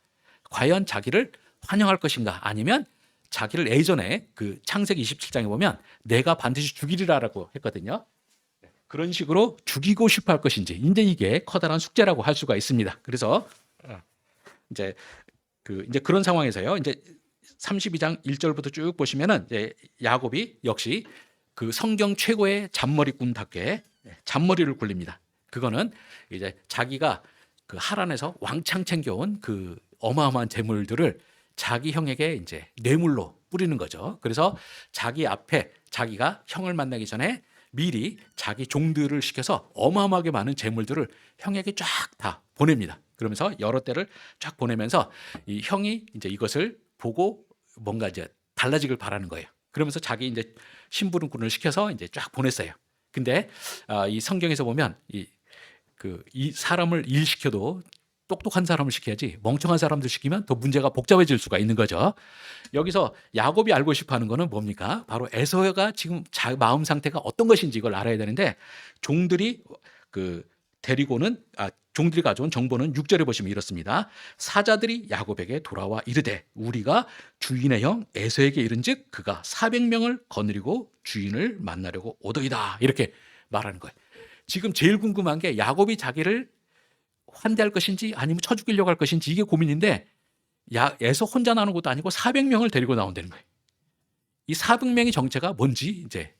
E: 과연 자기를 환영할 것인가? 아니면 자기를 예전에 그 창세기 27장에 보면 내가 반드시 죽이리라라고 했거든요. 그런 식으로 죽이고 싶어 할 것인지 이제 이게 커다란 숙제라고 할 수가 있습니다. 그래서 이제 이제 그런 상황에서요. 이제 32장 1절부터 쭉 보시면은 이제 야곱이 역시 그 성경 최고의 잔머리꾼답게 잔머리를 굴립니다. 그거는 이제 자기가 그 하란에서 왕창 챙겨온 그 어마어마한 재물들을 자기 형에게 이제 뇌물로 뿌리는 거죠. 그래서 자기 앞에 자기가 형을 만나기 전에 미리 자기 종들을 시켜서 어마어마하게 많은 재물들을 형에게 쫙 다 보냅니다. 그러면서 여러 때를 쫙 보내면서 이 형이 이제 이것을 보고 뭔가 이제 달라지길 바라는 거예요. 그러면서 자기 이제 심부름꾼을 시켜서 이제 쫙 보냈어요. 근데 이 성경에서 보면 이 사람을 일 시켜도 똑똑한 사람을 시켜야지 멍청한 사람들 시키면 더 문제가 복잡해질 수가 있는 거죠. 여기서 야곱이 알고 싶어하는 거는 뭡니까? 바로 에서가 지금 마음 상태가 어떤 것인지 이걸 알아야 되는데 종들이 종들이 가져온 정보는 6절에 보시면 이렇습니다. 사자들이 야곱에게 돌아와 이르되 우리가 주인의 형 에서에게 이른즉 그가 400명을 거느리고 주인을 만나려고 오더이다. 이렇게 말하는 거예요. 지금 제일 궁금한 게 야곱이 자기를 환대할 것인지 아니면 쳐 죽이려고 할 것인지 이게 고민인데 에서 혼자 나오는 것도 아니고 400명을 데리고 나온다는 거예요. 이 400명의 정체가 뭔지 이제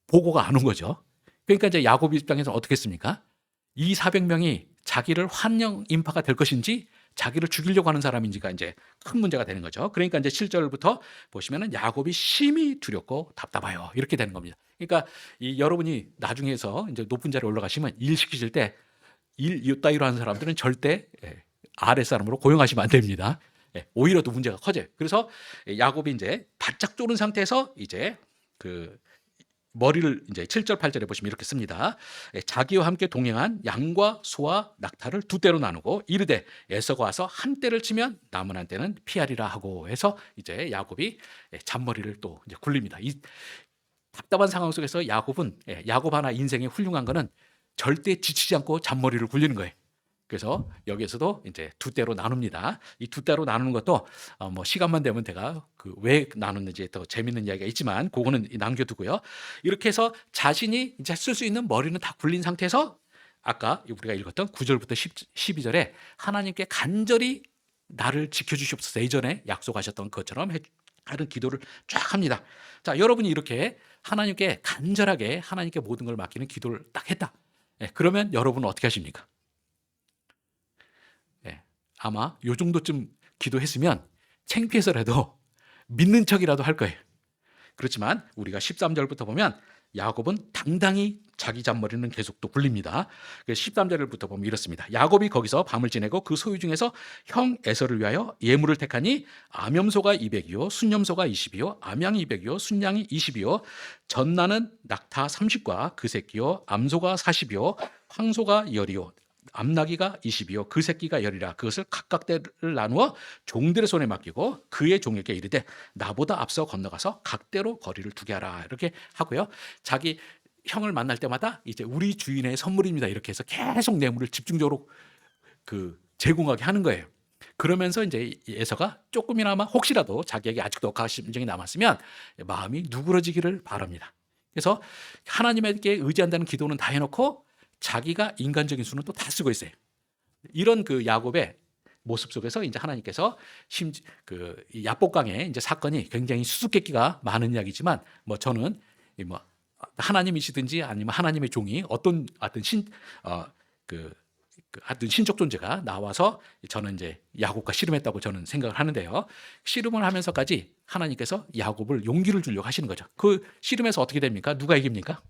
E: 보고가 안 온 거죠. 그러니까 이제 야곱 입장에서 어떻게 했습니까? 이 400명이 자기를 환영 인파가 될 것인지 자기를 죽이려고 하는 사람인지가 이제 큰 문제가 되는 거죠. 그러니까 이제 7절부터 보시면은 야곱이 심히 두렵고 답답하여 이렇게 되는 겁니다. 그러니까 여러분이 나중에서 이제 높은 자리에 올라가시면 일 시키실 때 일 이따위로 하는 사람들은 절대 아랫 사람으로 고용하시면 안 됩니다. 오히려 더 문제가 커져요. 그래서 야곱이 이제 바짝 졸은 상태에서 이제 머리를 이제 7절 8절에 보시면 이렇게 씁니다. 자기와 함께 동행한 양과 소와 낙타를 두 떼로 나누고 이르되 에서가 와서 한 떼를 치면 남은 한 떼는 피하리라 하고 해서 이제 야곱이 잔머리를 또 이제 굴립니다. 이 답답한 상황 속에서 야곱 하나 인생에 훌륭한 거는 절대 지치지 않고 잔머리를 굴리는 거예요. 그래서 여기에서도 이제 두 떼로 나눕니다. 이 두 떼로 나누는 것도 뭐 시간만 되면 제가 왜 나눴는지 더 재밌는 이야기가 있지만 그거는 남겨두고요. 이렇게 해서 자신이 이제 쓸 수 있는 머리는 다 굴린 상태에서 아까 우리가 읽었던 9절부터 12절에 하나님께 간절히 나를 지켜주시옵소서 예전에 약속하셨던 것처럼 하는 기도를 쫙 합니다. 자, 여러분이 이렇게 하나님께 간절하게 하나님께 모든 걸 맡기는 기도를 딱 했다. 그러면 여러분은 어떻게 하십니까? 아마 요 정도쯤 기도했으면 창피해서라도 믿는 척이라도 할 거예요. 그렇지만 우리가 13절부터 보면 야곱은 당당히 자기 잔머리는 계속 또 굴립니다. 13절부터 보면 이렇습니다. 야곱이 거기서 밤을 지내고 그 소유 중에서 형 에서를 위하여 예물을 택하니 암염소가 200이요 순염소가 20이요 암양이 200이요 순양이 20이요 전나는 낙타 30과 그 새끼요 암소가 40이요 황소가 10이요 암나귀가 20이요 그 새끼가 10이라 그것을 각각 대를 나누어 종들의 손에 맡기고 그의 종에게 이르되 나보다 앞서 건너가서 각대로 거리를 두게 하라 이렇게 하고요. 자기 형을 만날 때마다 이제 우리 주인의 선물입니다 이렇게 해서 계속 뇌물을 집중적으로 제공하게 하는 거예요. 그러면서 이제 에서가 조금이나마 혹시라도 자기에게 아직도 억하가 심정이 남았으면 마음이 누그러지기를 바랍니다. 그래서 하나님에게 의지한다는 기도는 다 해놓고 자기가 인간적인 수는 또 다 쓰고 있어요. 이런 야곱의 모습 속에서 이제 하나님께서 이 야복강의 이제 사건이 굉장히 수수께끼가 많은 이야기지만 뭐 저는 하나님이시든지 아니면 하나님의 종이 어떤 신적 존재가 나와서 저는 이제 야곱과 씨름했다고 저는 생각을 하는데요. 씨름을 하면서까지 하나님께서 야곱을 용기를 주려고 하시는 거죠. 그 씨름에서 어떻게 됩니까? 누가 이깁니까?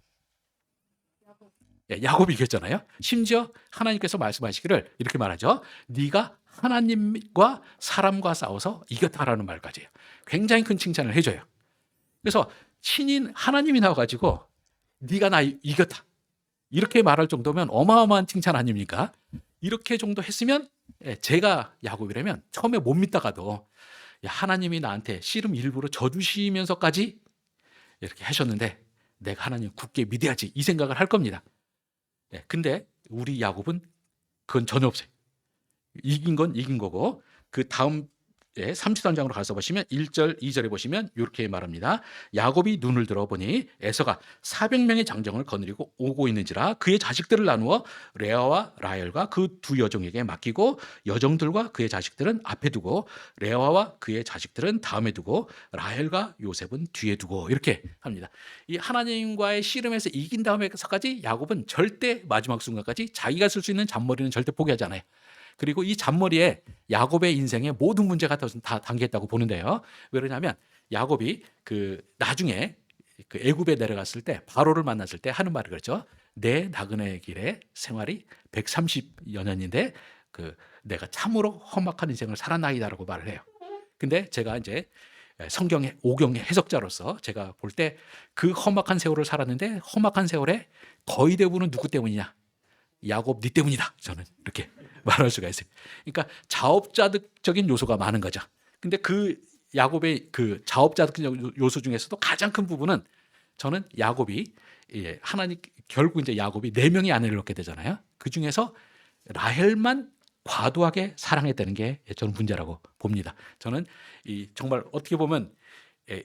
E: 야곱이 이겼잖아요. 심지어 하나님께서 말씀하시기를 이렇게 말하죠. 네가 하나님과 사람과 싸워서 이겼다라는 말까지 해요. 굉장히 큰 칭찬을 해줘요. 그래서 신인 하나님이 나와가지고 네가 나 이겼다 이렇게 말할 정도면 어마어마한 칭찬 아닙니까? 이렇게 정도 했으면 제가 야곱이라면 처음에 못 믿다가도 하나님이 나한테 씨름 일부러 져주시면서까지 이렇게 하셨는데 내가 하나님 굳게 믿어야지 이 생각을 할 겁니다. 근데 우리 야곱은 그건 전혀 없어요. 이긴 건 이긴 거고 그 다음 33장으로 가서 보시면 1절, 2절에 보시면 이렇게 말합니다. 야곱이 눈을 들어보니 에서가 400명의 장정을 거느리고 오고 있는지라 그의 자식들을 나누어 레아와 라헬과 그 두 여종에게 맡기고 여종들과 그의 자식들은 앞에 두고 레아와 그의 자식들은 다음에 두고 라헬과 요셉은 뒤에 두고 이렇게 합니다. 이 하나님과의 씨름에서 이긴 다음에서까지 야곱은 절대 마지막 순간까지 자기가 쓸 수 있는 잔머리는 절대 포기하지 않아요. 그리고 이 잔머리에 야곱의 인생의 모든 문제가 다 담겨있다고 보는데요. 왜 그러냐면 야곱이 그 나중에 그 애굽에 내려갔을 때 바로를 만났을 때 하는 말이 그렇죠. 내 나그네 길의 생활이 130여 년인데 그 내가 참으로 험악한 인생을 살았나이다라고 말을 해요. 근데 제가 이제 성경의 오경의 해석자로서 제가 볼 때 그 험악한 세월을 살았는데 험악한 세월에 거의 대부분은 누구 때문이냐? 야곱 네 때문이다. 저는 이렇게 말할 수가 있어요. 그러니까 자업자득적인 요소가 많은 거죠. 근데 그 야곱의 그 자업자득적 요소 중에서도 가장 큰 부분은 저는 야곱이 하나님 결국 이제 야곱이 4명의 아내를 얻게 되잖아요. 그 중에서 라헬만 과도하게 사랑했다는 게 저는 문제라고 봅니다. 저는 정말 어떻게 보면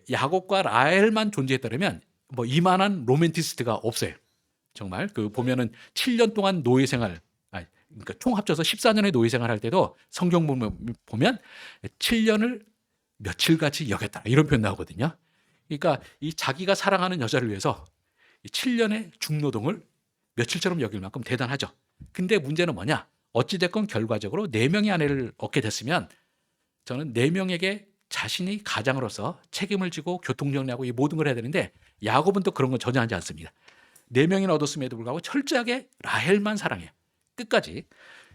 E: 야곱과 라헬만 존재했다면 뭐 이만한 로맨티스트가 없어요. 정말 그 보면은 7년 동안 노예 생활, 그러니까 총 합쳐서 14년의 노예 생활할 때도 성경 보면 7년을 며칠같이 여겼다 이런 표현 나오거든요. 그러니까 이 자기가 사랑하는 여자를 위해서 7년의 중노동을 며칠처럼 여길 만큼 대단하죠. 근데 문제는 뭐냐? 어찌됐건 결과적으로 4명의 아내를 얻게 됐으면 저는 4명에게 자신이 가장으로서 책임을 지고 교통정리하고 이 모든 걸 해야 되는데 야곱은 또 그런 건 전혀 하지 않습니다. 4명이나 얻었음에도 불구하고 철저하게 라헬만 사랑해요. 끝까지.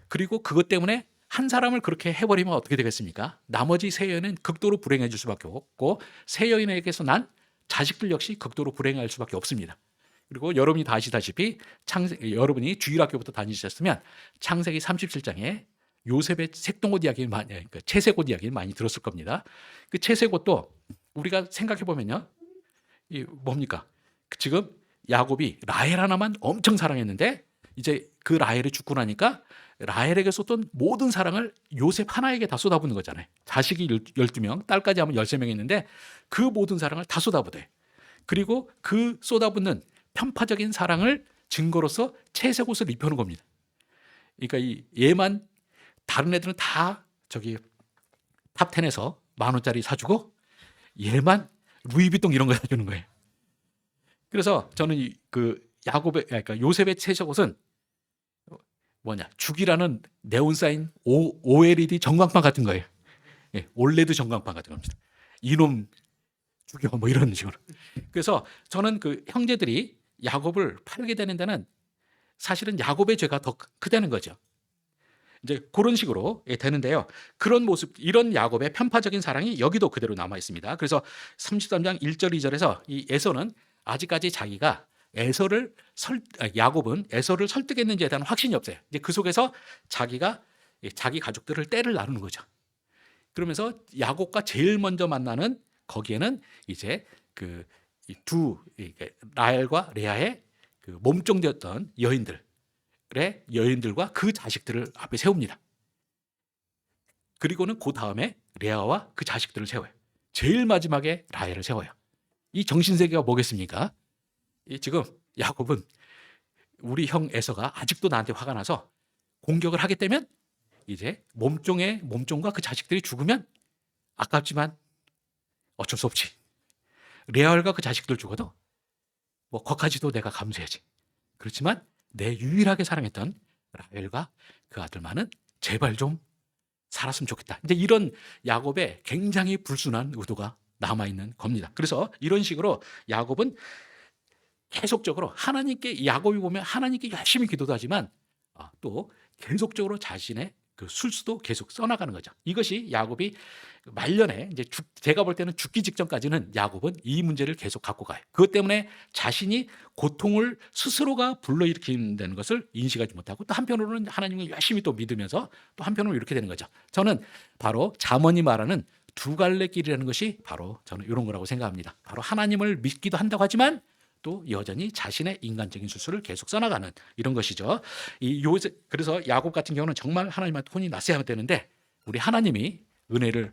E: 그리고 그것 때문에 한 사람을 그렇게 해버리면 어떻게 되겠습니까? 나머지 세 여인은 극도로 불행해질 수밖에 없고 세 여인에게서 난 자식들 역시 극도로 불행할 수밖에 없습니다. 그리고 여러분이 다 아시다시피 여러분이 주일학교부터 다니셨으면 창세기 37장에 요셉의 색동옷 이야기를 그러니까 채색옷 이야기를 많이 들었을 겁니다. 그 채색옷도 우리가 생각해 보면요, 이 뭡니까? 지금 야곱이 라헬 하나만 엄청 사랑했는데 이제 그 라헬이 죽고 나니까 라헬에게 쏟던 모든 사랑을 요셉 하나에게 다 쏟아붓는 거잖아요. 자식이 12명, 딸까지 하면 13명 있는데 그 모든 사랑을 다 쏟아부대. 그리고 그 쏟아붓는 편파적인 사랑을 증거로서 채색옷을 입혀놓은 겁니다. 그러니까 얘만 다른 애들은 다 저기 탑10에서 10,000원짜리 사주고 얘만 루이비통 이런 거 사주는 거예요. 그래서 저는 그 야곱의 그러니까 요셉의 채색옷은 뭐냐? 죽이라는 네온사인 OLED 전광판 같은 거예요. 올레드 전광판 같은 겁니다. 이놈 죽여 뭐 이런 식으로. 그래서 저는 그 형제들이 야곱을 팔게 되는 데는 사실은 야곱의 죄가 더 크다는 거죠. 이제 그런 식으로 되는데요. 그런 모습, 이런 야곱의 편파적인 사랑이 여기도 그대로 남아 있습니다. 그래서 33장 1절 2절에서 이 에서는 아직까지 자기가 야곱은 에서를 설득했는지에 대한 확신이 없어요. 이제 그 속에서 자기가 자기 가족들을 때를 나누는 거죠. 그러면서 야곱과 제일 먼저 만나는 거기에는 이제 그 두 라헬과 레아의 그 몸종되었던 여인들과 그 자식들을 앞에 세웁니다. 그리고는 그 다음에 레아와 그 자식들을 세워요. 제일 마지막에 라헬을 세워요. 이 정신세계가 뭐겠습니까? 지금 야곱은 우리 형 에서가 아직도 나한테 화가 나서 공격을 하게 되면 이제 몸종과 그 자식들이 죽으면 아깝지만 어쩔 수 없지. 레알과 그 자식들 죽어도 뭐 거기까지도 내가 감수해야지. 그렇지만 내 유일하게 사랑했던 라헬과 그 아들만은 제발 좀 살았으면 좋겠다. 이제 이런 야곱의 굉장히 불순한 의도가 남아있는 겁니다. 그래서 이런 식으로 야곱은 계속적으로 하나님께, 야곱이 보면 하나님께 열심히 기도도 하지만 또 계속적으로 자신의 그 술수도 계속 써나가는 거죠. 이것이 야곱이 말년에 이제 제가 볼 때는 죽기 직전까지는 야곱은 이 문제를 계속 갖고 가요. 그것 때문에 자신이 고통을 스스로가 불러일으킨다는 것을 인식하지 못하고 또 한편으로는 하나님을 열심히 또 믿으면서 또 한편으로 이렇게 되는 거죠. 저는 바로 잠언이 말하는 두 갈래 길이라는 것이 바로 저는 이런 거라고 생각합니다. 바로 하나님을 믿기도 한다고 하지만 또 여전히 자신의 인간적인 수술을 계속 써나가는 이런 것이죠. 그래서 야곱 같은 경우는 정말 하나님한테 혼이 났어야 되는데 우리 하나님이 은혜를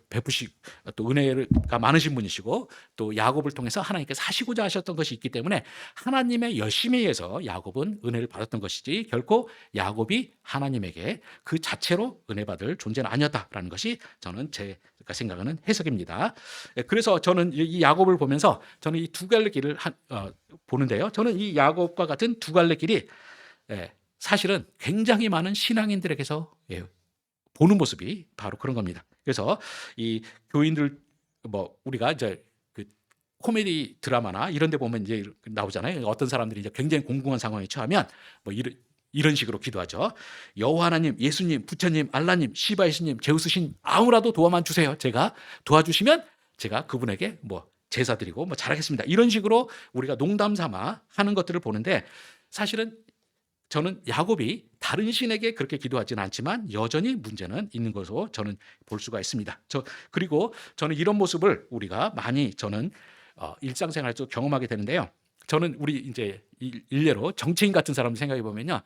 E: 또 은혜가 많으신 분이시고 또 야곱을 통해서 하나님께서 하시고자 하셨던 것이 있기 때문에 하나님의 열심에 의해서 야곱은 은혜를 받았던 것이지 결코 야곱이 하나님에게 그 자체로 은혜 받을 존재는 아니었다라는 것이 저는 제가 생각하는 해석입니다. 그래서 저는 이 야곱을 보면서 저는 이 두 갈래 길을 보는데요. 저는 이 야곱과 같은 두 갈래 길이 사실은 굉장히 많은 신앙인들에게서 보는 모습이 바로 그런 겁니다. 그래서 이 교인들 우리가 이제 그 코미디 드라마나 이런 데 보면 이제 나오잖아요. 어떤 사람들이 이제 굉장히 공공한 상황에 처하면 이런 식으로 기도하죠. 여호와 하나님, 예수님, 부처님, 알라님, 시바 예수님, 제우스 신 아무라도 도와만 주세요. 제가 도와주시면 제가 그분에게 제사 드리고 잘하겠습니다. 이런 식으로 우리가 농담 삼아 하는 것들을 보는데 사실은 저는 야곱이 다른 신에게 그렇게 기도하지는 않지만 여전히 문제는 있는 것으로 저는 볼 수가 있습니다. 그리고 저는 이런 모습을 우리가 많이 저는 일상생활에서 경험하게 되는데요. 저는 우리 이제 일례로 정치인 같은 사람을 생각해 보면요.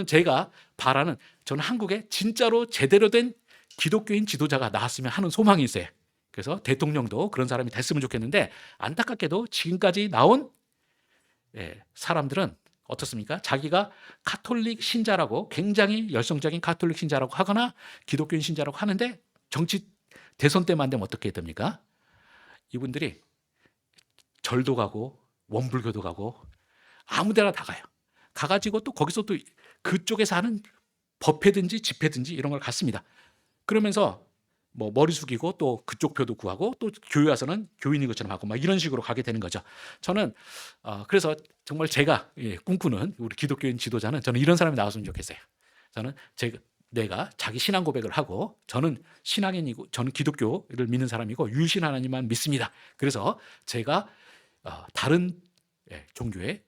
E: 제가 바라는 저는 한국에 진짜로 제대로 된 기독교인 지도자가 나왔으면 하는 소망이 있어요. 그래서 대통령도 그런 사람이 됐으면 좋겠는데 안타깝게도 지금까지 나온 사람들은 어떻습니까? 자기가 가톨릭 신자라고 굉장히 열성적인 가톨릭 신자라고 하거나 기독교인 신자라고 하는데 정치 대선 때만 되면 어떻게 됩니까? 이분들이 절도 가고 원불교도 가고 아무 데나 다 가요. 가가지고 또 거기서 또 그쪽에서 하는 법회든지 집회든지 이런 걸 갔습니다. 그러면서 머리 숙이고 또 그쪽 표도 구하고 또 교회 와서는 교인인 것처럼 하고 이런 식으로 가게 되는 거죠. 저는 그래서 정말 제가 꿈꾸는 우리 기독교인 지도자는 저는 이런 사람이 나왔으면 좋겠어요. 저는 내가 자기 신앙 고백을 하고 저는 신앙인이고 저는 기독교를 믿는 사람이고 유일신 하나님만 믿습니다. 그래서 제가 다른 종교의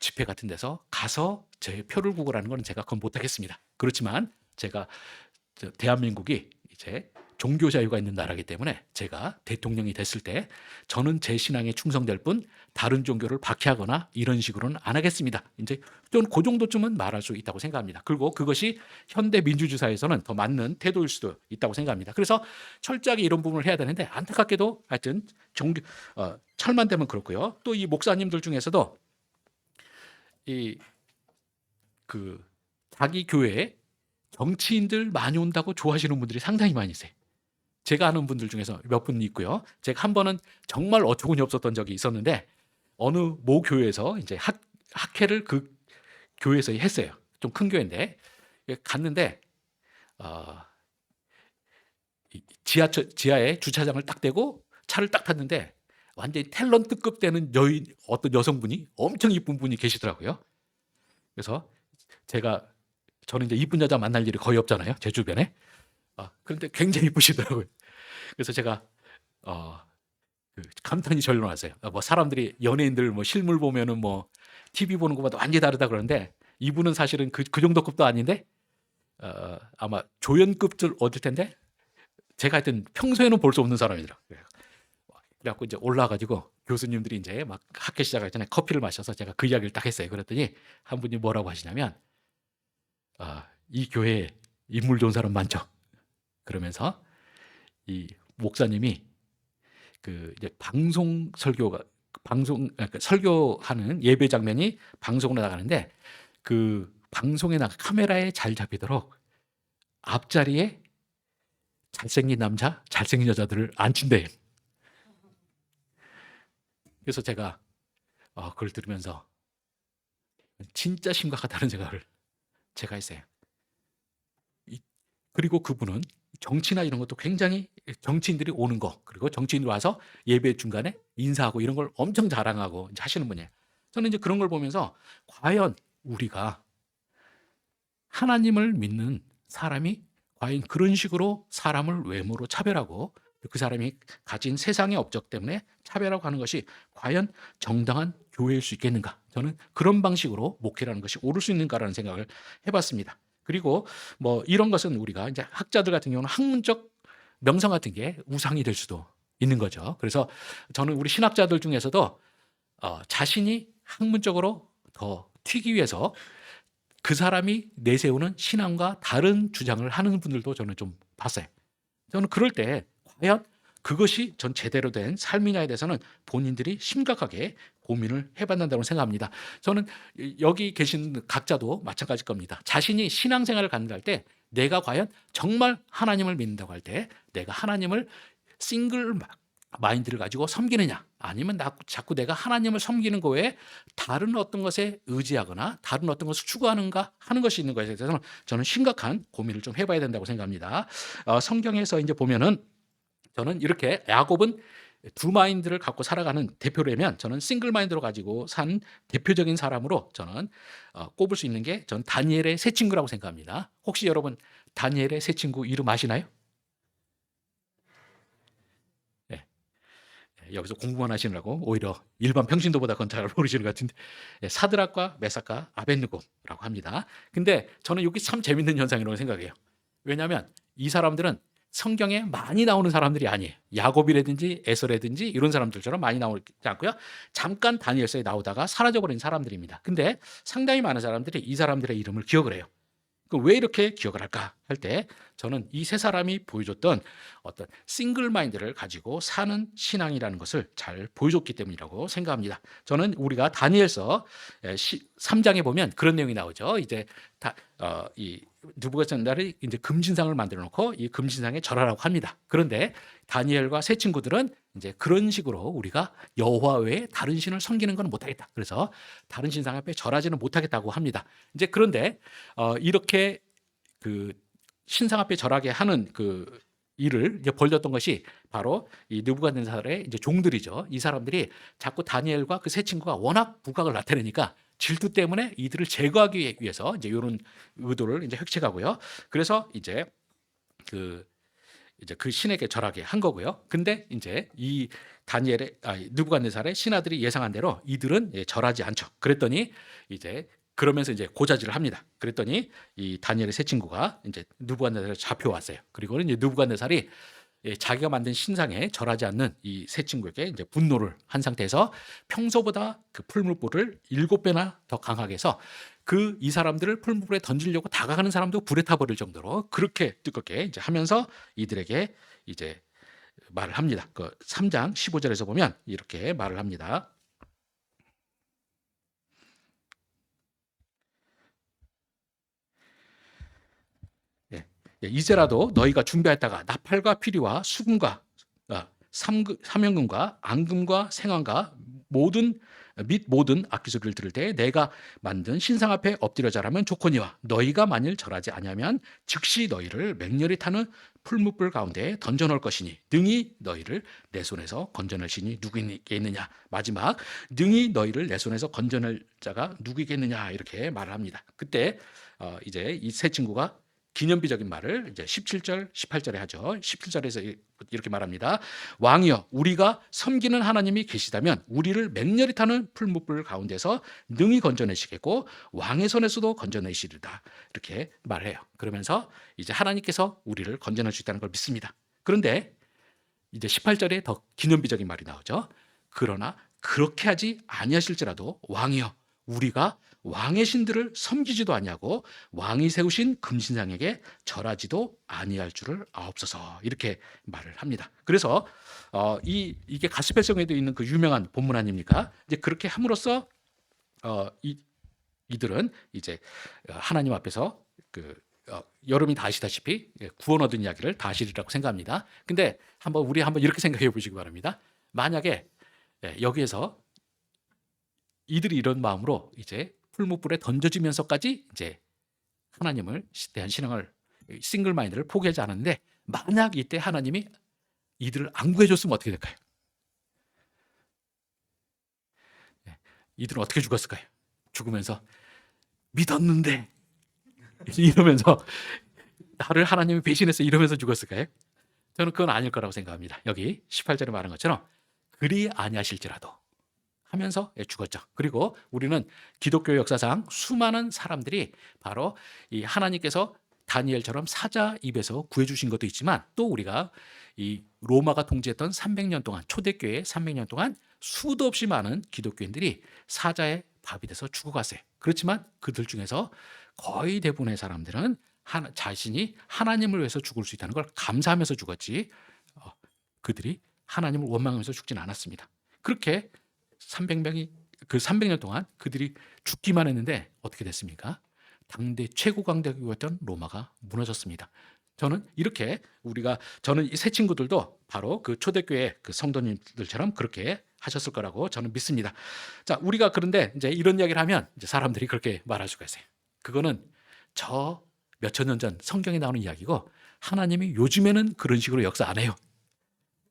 E: 집회 같은 데서 가서 제 표를 구걸하는 건 제가 그건 못하겠습니다. 그렇지만 제가 대한민국이 이제 종교 자유가 있는 나라이기 때문에 제가 대통령이 됐을 때 저는 제 신앙에 충성될 뿐 다른 종교를 박해하거나 이런 식으로는 안 하겠습니다. 이제 저는 그 정도쯤은 말할 수 있다고 생각합니다. 그리고 그것이 현대 민주주의사에서는 더 맞는 태도일 수도 있다고 생각합니다. 그래서 철저하게 이런 부분을 해야 되는데 안타깝게도 하여튼 철만 되면 그렇고요. 또 이 목사님들 중에서도 자기 교회에 정치인들 많이 온다고 좋아하시는 분들이 상당히 많이 있어요. 제가 아는 분들 중에서 몇 분 있고요. 제가 한 번은 정말 어처구니 없었던 적이 있었는데 어느 모 교회에서 이제 학회를 그 교회에서 했어요. 좀 큰 교회인데 갔는데 지하에 주차장을 딱 대고 차를 딱 탔는데 완전히 탤런트급 되는 어떤 여성분이 엄청 이쁜 분이 계시더라고요. 그래서 저는 이제 이쁜 여자 만날 일이 거의 없잖아요. 제 주변에. 그런데 굉장히 이쁘시더라고요. 그래서 제가 감탄이 절로 났어요. 사람들이 연예인들 실물 보면은 TV 보는 것보다 완전히 다르다 그러는데 이분은 사실은 그 정도 급도 아닌데 아마 조연급들 얻을 텐데 제가 하여튼 평소에는 볼 수 없는 사람이더라고요. 그래갖고 이제 올라가지고 교수님들이 이제 막 학회 시작하기 전에 커피를 마셔서 제가 그 이야기를 딱 했어요. 그랬더니 한 분이 뭐라고 하시냐면 이 교회에 인물 좋은 사람 많죠. 그러면서 이 목사님이 이제 설교하는 예배 장면이 방송으로 나가는데 그 방송에 카메라에 잘 잡히도록 앞자리에 잘생긴 남자, 잘생긴 여자들을 앉힌대요. 그래서 제가 그걸 들으면서 진짜 심각하다는 생각을 제가 했어요. 그리고 그분은 정치나 이런 것도 굉장히 정치인들이 오는 거 그리고 정치인들이 와서 예배 중간에 인사하고 이런 걸 엄청 자랑하고 이제 하시는 분이에요. 저는 이제 그런 걸 보면서 과연 우리가 하나님을 믿는 사람이 과연 그런 식으로 사람을 외모로 차별하고 그 사람이 가진 세상의 업적 때문에 차별하고 하는 것이 과연 정당한 교회일 수 있겠는가? 저는 그런 방식으로 목회라는 것이 옳을 수 있는가라는 생각을 해봤습니다. 그리고 이런 것은 우리가 이제 학자들 같은 경우는 학문적 명성 같은 게 우상이 될 수도 있는 거죠. 그래서 저는 우리 신학자들 중에서도 자신이 학문적으로 더 튀기 위해서 그 사람이 내세우는 신앙과 다른 주장을 하는 분들도 저는 좀 봤어요. 저는 그럴 때 과연 그것이 전 제대로 된 삶이냐에 대해서는 본인들이 심각하게 고민을 해봐야 된다고 생각합니다. 저는 여기 계신 각자도 마찬가지일 겁니다. 자신이 신앙생활을 갖는다 때 내가 과연 정말 하나님을 믿는다고 할 때 내가 하나님을 싱글 마인드를 가지고 섬기느냐, 아니면 자꾸 내가 하나님을 섬기는 거에 다른 어떤 것에 의지하거나 다른 어떤 것을 추구하는가 하는 것이 있는 것에 대해서는 저는 심각한 고민을 좀 해봐야 된다고 생각합니다. 성경에서 이제 보면은 저는 이렇게 야곱은 두 마인드를 갖고 살아가는 대표라면 저는 싱글 마인드로 가지고 산 대표적인 사람으로 저는 꼽을 수 있는 게 전 다니엘의 세 친구라고 생각합니다. 혹시 여러분 다니엘의 세 친구 이름 아시나요? 네. 여기서 공부만 하시느라고 오히려 일반 평신도보다 그건 잘 모르시는 것 같은데, 사드락과 메삭과 아벳느고라고 합니다. 근데 저는 여기 참 재밌는 현상이라고 생각해요. 왜냐하면 이 사람들은 성경에 많이 나오는 사람들이 아니에요. 야곱이라든지 에서라든지 이런 사람들처럼 많이 나오지 않고요. 잠깐 다니엘서에 나오다가 사라져버린 사람들입니다. 근데 상당히 많은 사람들이 이 사람들의 이름을 기억을 해요. 왜 이렇게 기억을 할까 할 때 저는 이 세 사람이 보여줬던 어떤 싱글 마인드를 가지고 사는 신앙이라는 것을 잘 보여줬기 때문이라고 생각합니다. 저는 우리가 다니엘서 3장에 보면 그런 내용이 나오죠. 이제 이 느부갓네살이 이제 금신상을 만들어 놓고 이 금신상에 절하라고 합니다. 그런데 다니엘과 세 친구들은 이제 그런 식으로 우리가 여호와 외에 다른 신을 섬기는 건 못하겠다. 그래서 다른 신상 앞에 절하지는 못하겠다고 합니다. 이제 그런데 이렇게 그 신상 앞에 절하게 하는 그 일을 이제 벌렸던 것이 바로 이 느부갓네살의 이제 종들이죠. 이 사람들이 자꾸 다니엘과 그 세 친구가 워낙 부각을 나타내니까 질투 때문에 이들을 제거하기 위해서 이제 이런 의도를 이제 획책하고요. 그래서 이제 그 신에게 절하게 한 거고요. 근데 이제 이 느부갓네살의 신하들이 예상한 대로 이들은 절하지 않죠. 그랬더니 이제 그러면서 이제 고자질을 합니다. 그랬더니 이 다니엘의 세 친구가 이제 느부갓네살에 잡혀왔어요. 그리고 이제 느부갓네살이 자기가 만든 신상에 절하지 않는 이 세 친구에게 이제 분노를 한 상태에서 평소보다 그 풀무불을 7배나 더 강하게 해서 이 사람들을 풀무불에 던지려고 다가가는 사람도 불에 타버릴 정도로 그렇게 뜨겁게 이제 하면서 이들에게 이제 말을 합니다. 그 3장 15절에서 보면 이렇게 말을 합니다. 이제라도 너희가 준비했다가 나팔과 피리와 수금과 사명금과 앙금과 생황과 모든 악기소리를 들을 때 내가 만든 신상 앞에 엎드려 절하면 좋거니와 너희가 만일 절하지 아니하면 즉시 너희를 맹렬히 타는 풀무불 가운데 던져놓을 것이니 능히 너희를 내 손에서 건져낼 신이 누구이겠느냐. 마지막 능히 너희를 내 손에서 건져낼 자가 누구이겠느냐 이렇게 말을 합니다. 그때 이제 이 세 친구가 기념비적인 말을 이제 17절, 18절에 하죠. 17절에서 이렇게 말합니다. 왕이여, 우리가 섬기는 하나님이 계시다면 우리를 맹렬히 타는 풀무불 가운데서 능히 건져내시겠고 왕의 손에서도 건져내시리다. 이렇게 말해요. 그러면서 이제 하나님께서 우리를 건져낼 수 있다는 걸 믿습니다. 그런데 이제 18절에 더 기념비적인 말이 나오죠. 그러나 그렇게 하지 아니하실지라도 왕이여, 우리가 왕의 신들을 섬기지도 아니하고 왕이 세우신 금신상에게 절하지도 아니할 줄을 아옵소서 이렇게 말을 합니다. 그래서 이게 가스펠성에도 있는 그 유명한 본문 아닙니까? 이제 그렇게 함으로써 이들은 이제 하나님 앞에서 여러분이 다 아시다시피 구원 얻은 이야기를 다 아시리라고 생각합니다. 근데 우리 한번 이렇게 생각해 보시기 바랍니다. 만약에 여기에서 이들이 이런 마음으로 이제 풀무불에 던져지면서까지 이제 하나님을 대한 신앙을 싱글 마인드를 포기하지 않았는데 만약 이때 하나님이 이들을 안 구해줬으면 어떻게 될까요? 이들은 어떻게 죽었을까요? 죽으면서 믿었는데 이러면서 나를 하나님이 배신해서 이러면서 죽었을까요? 저는 그건 아닐 거라고 생각합니다. 여기 18절에 말한 것처럼 그리 아니하실지라도 하면서 죽었죠. 그리고 우리는 기독교 역사상 수많은 사람들이 바로 이 하나님께서 다니엘처럼 사자 입에서 구해주신 것도 있지만 또 우리가 이 로마가 통치했던 300년 동안 초대교회 300년 동안 수도 없이 많은 기독교인들이 사자의 밥이 돼서 죽어갔어요. 그렇지만 그들 중에서 거의 대부분의 사람들은 자신이 하나님을 위해서 죽을 수 있다는 걸 감사하면서 죽었지 그들이 하나님을 원망하면서 죽지는 않았습니다. 그렇게 300명이 그 300년 동안 그들이 죽기만 했는데 어떻게 됐습니까? 당대 최고 강대국이었던 로마가 무너졌습니다. 저는 이 새 친구들도 바로 그 초대교회 그 성도님들처럼 그렇게 하셨을 거라고 저는 믿습니다. 자, 우리가 그런데 이제 이런 이야기를 하면 이제 사람들이 그렇게 말할 수가 있어요. 그거는 저 몇천 년 전 성경에 나오는 이야기고 하나님이 요즘에는 그런 식으로 역사 안 해요.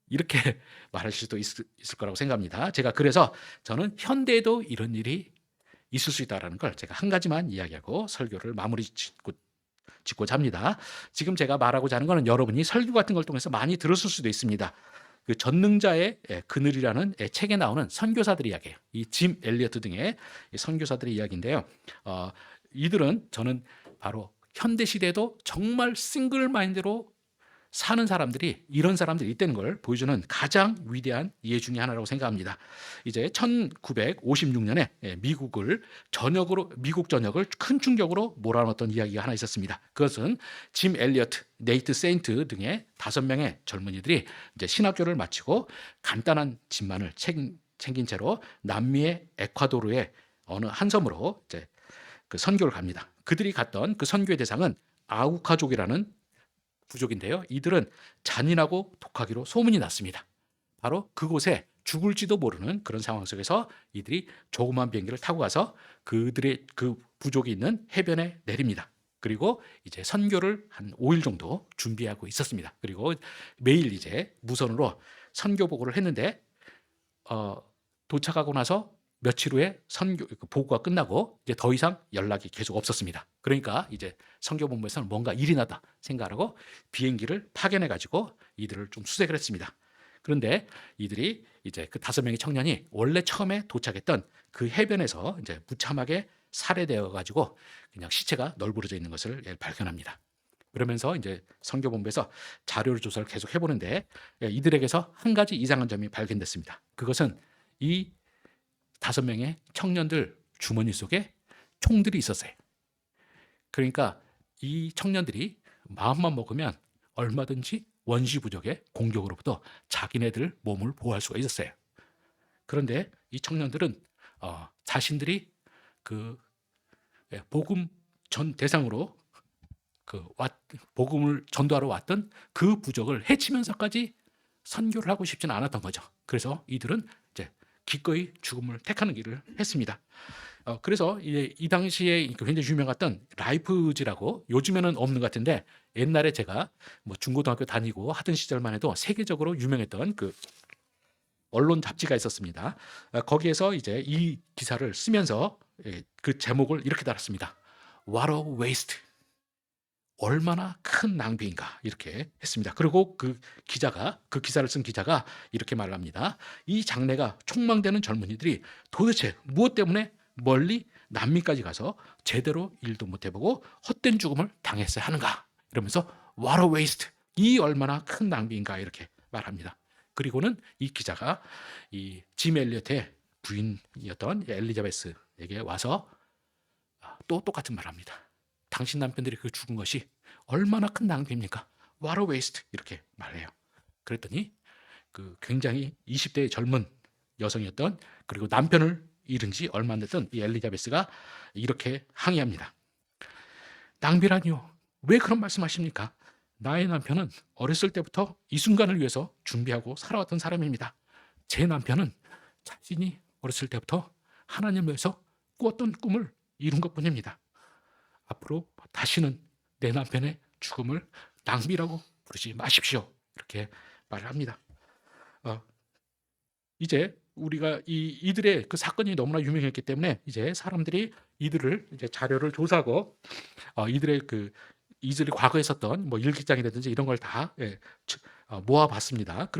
E: 이렇게 말할 수도 있을 거라고 생각합니다. 제가 그래서 저는 현대에도 이런 일이 있을 수 있다는 걸 제가 한 가지만 이야기하고 설교를 마무리 짓고자 합니다. 지금 제가 말하고자 하는 것은 여러분이 설교 같은 걸 통해서 많이 들었을 수도 있습니다. 그 전능자의 그늘이라는 책에 나오는 선교사들의 이야기예요. 이 짐 엘리어트 등의 선교사들의 이야기인데요. 이들은 저는 바로 현대 시대에도 정말 싱글 마인드로 사는 사람들이 이런 사람들이 있다는 걸 보여주는 가장 위대한 예 중에 하나라고 생각합니다. 이제 1956년에 미국 전역을 큰 충격으로 몰아넣었던 이야기가 하나 있었습니다. 그것은 짐 엘리어트, 네이트 세인트 등의 5명의 젊은이들이 이제 신학교를 마치고 간단한 집만을 챙긴 채로 남미의 에콰도르의 어느 한 섬으로 이제 그 선교를 갑니다. 그들이 갔던 그 선교의 대상은 아우카족이라는 부족인데요. 이들은 잔인하고 독하기로 소문이 났습니다. 바로 그곳에 죽을지도 모르는 그런 상황 속에서 이들이 조그만 비행기를 타고 가서 그들의 그 부족이 있는 해변에 내립니다. 그리고 이제 선교를 한 5일 정도 준비하고 있었습니다. 그리고 매일 이제 무선으로 선교 보고를 했는데 도착하고 나서 며칠 후에 선교 보고가 끝나고 이제 더 이상 연락이 계속 없었습니다. 그러니까 이제 선교본부에서는 뭔가 일이 나다 생각하고 비행기를 파견해 가지고 이들을 좀 수색을 했습니다. 그런데 이들이 이제 그 5명의 청년이 원래 처음에 도착했던 그 해변에서 이제 무참하게 살해되어 가지고 그냥 시체가 널브러져 있는 것을 발견합니다. 그러면서 이제 선교본부에서 자료를 조사를 계속 해보는데 이들에게서 한 가지 이상한 점이 발견됐습니다. 그것은 이 5명의 청년들 주머니 속에 총들이 있었어요. 그러니까 이 청년들이 마음만 먹으면 얼마든지 원시 부족의 공격으로부터 자기네들 몸을 보호할 수가 있었어요. 그런데 이 청년들은 자신들이 그 복음 전 대상으로 복음을 전도하러 왔던 그 부족을 해치면서까지 선교를 하고 싶지는 않았던 거죠. 그래서 이들은 이제 기꺼이 죽음을 택하는 길을 했습니다. 그래서 이 당시에 굉장히 유명했던 라이프지라고 요즘에는 없는 것 같은데 옛날에 제가 뭐 중고등학교 다니고 하던 시절만 해도 세계적으로 유명했던 그 언론 잡지가 있었습니다. 거기에서 이제 이 기사를 쓰면서 그 제목을 이렇게 달았습니다. What a waste. 얼마나 큰 낭비인가 이렇게 했습니다. 그리고 그 기사를 쓴 기자가 이렇게 말을 합니다. 이 장래가 촉망되는 젊은이들이 도대체 무엇 때문에 멀리 남미까지 가서 제대로 일도 못 해보고 헛된 죽음을 당했어야 하는가 이러면서 What a waste. 이 얼마나 큰 낭비인가 이렇게 말합니다. 그리고는 이 기자가 이 짐 엘리어트의 부인이었던 엘리자베스에게 와서 또 똑같은 말을 합니다. 당신 남편들이 그 죽은 것이 얼마나 큰 낭비입니까? What a waste 이렇게 말해요. 그랬더니 그 굉장히 20대의 젊은 여성이었던 그리고 남편을 잃은 지 얼마 안 됐던 이 엘리자베스가 이렇게 항의합니다. 낭비라니요. 왜 그런 말씀하십니까? 나의 남편은 어렸을 때부터 이 순간을 위해서 준비하고 살아왔던 사람입니다. 제 남편은 자신이 어렸을 때부터 하나님을 위해서 꾸었던 꿈을 이룬 것뿐입니다. 앞으로 다시는 내 남편의 죽음을 낭비라고 부르지 마십시오. 이렇게 말을 합니다. 이제 우리가 이들의 그 사건이 너무나 유명했기 때문에 이제 사람들이 이들을 이제 자료를 조사하고 이들이 과거에 썼던 뭐 일기장이라든지 이런 걸 다 모아봤습니다.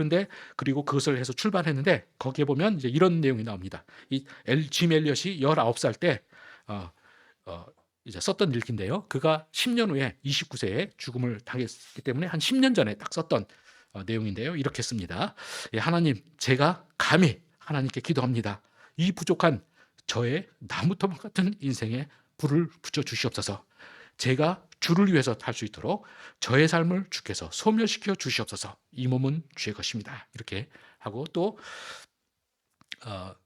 E: 그리고 그것을 해서 출版했는데 거기에 보면 이제 이런 내용이 나옵니다. 짐 엘리엇이 19살 때 이제 썼던 일기인데요. 그가 10년 후에 29세에 죽음을 당했기 때문에 한 10년 전에 딱 썼던 내용인데요. 이렇게 씁니다. 하나님, 제가 감히 하나님께 기도합니다. 이 부족한 저의 나무토막 같은 인생에 불을 붙여 주시옵소서. 제가 주를 위해서 살 수 있도록 저의 삶을 주께서 소멸시켜 주시옵소서. 이 몸은 주의 것입니다. 이렇게 하고 또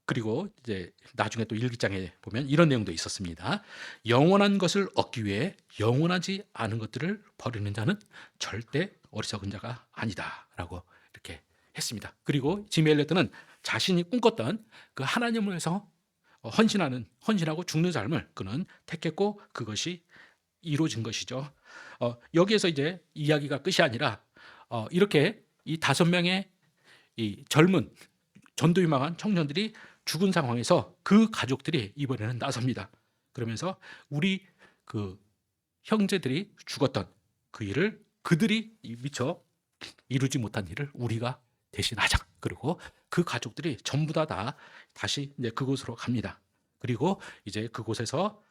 E: 그리고 이제 나중에 또 일기장에 보면 이런 내용도 있었습니다. 영원한 것을 얻기 위해 영원하지 않은 것들을 버리는 자는 절대 어리석은 자가 아니다라고 이렇게 했습니다. 그리고 지미 엘리어트는 자신이 꿈꿨던 그 하나님을 위해서 헌신하고 죽는 삶을 그는 택했고 그것이 이루어진 것이죠. 여기에서 이제 이야기가 끝이 아니라 이렇게 이 5명의 이 젊은 전도유망한 청년들이 죽은 상황에서 그 가족들이 이번에는 나섭니다. 그러면서 우리 그 형제들이 죽었던 그 일을 그들이 미처 이루지 못한 일을 우리가 대신하자. 그리고 그 가족들이 전부 다 다시 이제 그곳으로 갑니다. 그리고 이제 그곳에서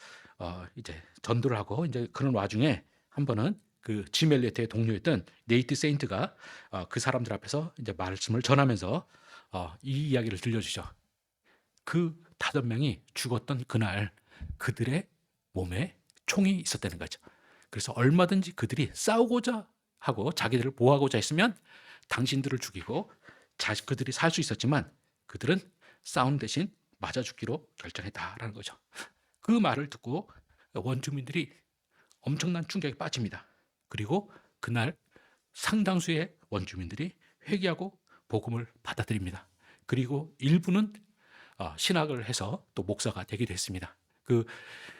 E: 이제 전도를 하고 이제 그런 와중에 한 번은 그 짐 엘리어트의 동료였던 네이트 세인트가 그 사람들 앞에서 이제 말씀을 전하면서 이 이야기를 들려주죠. 그 5명이 죽었던 그날 그들의 몸에 총이 있었다는 거죠. 그래서 얼마든지 그들이 싸우고자 하고 자기들을 보호하고자 했으면 당신들을 죽이고 그들이 살 수 있었지만 그들은 싸운 대신 맞아 죽기로 결정했다라는 거죠. 그 말을 듣고 원주민들이 엄청난 충격에 빠집니다. 그리고 그날 상당수의 원주민들이 회개하고 복음을 받아들입니다. 그리고 일부는 신학을 해서 또 목사가 되기도 했습니다.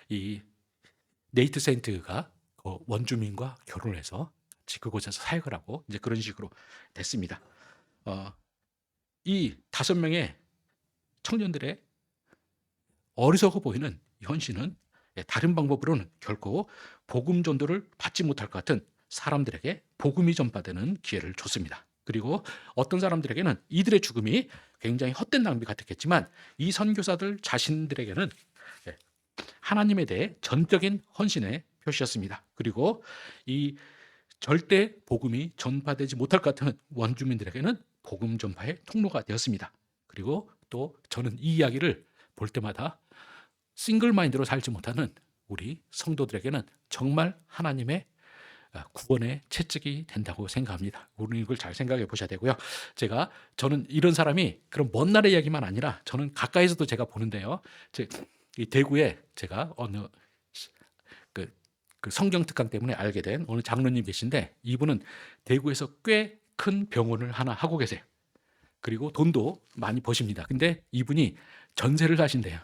E: 이 네이트 세인트가 그 원주민과 결혼을 해서 그곳에서 사역을 하고 이제 그런 식으로 됐습니다. 이 5명의 청년들의 어리석어 보이는 헌신은 다른 방법으로는 결코 복음 전도를 받지 못할 것 같은 사람들에게 복음이 전파되는 기회를 줬습니다. 그리고 어떤 사람들에게는 이들의 죽음이 굉장히 헛된 낭비 같았겠지만 이 선교사들 자신들에게는 하나님에 대해 전적인 헌신의 표시였습니다. 그리고 이 절대 복음이 전파되지 못할 것 같은 원주민들에게는 복음 전파의 통로가 되었습니다. 그리고 또 저는 이 이야기를 볼 때마다 싱글 마인드로 살지 못하는 우리 성도들에게는 정말 하나님의 구원의 채찍이 된다고 생각합니다. 우리는 이걸 잘 생각해 보셔야 되고요. 저는 이런 사람이 그런 먼 나라 이야기만 아니라 저는 가까이서도 제가 보는데요. 이 대구에 제가 어느 그 성경 특강 때문에 알게 된 어느 장로님 계신데 이분은 대구에서 꽤 큰 병원을 하나 하고 계세요. 그리고 돈도 많이 버십니다. 근데 이분이 전세를 사신대요.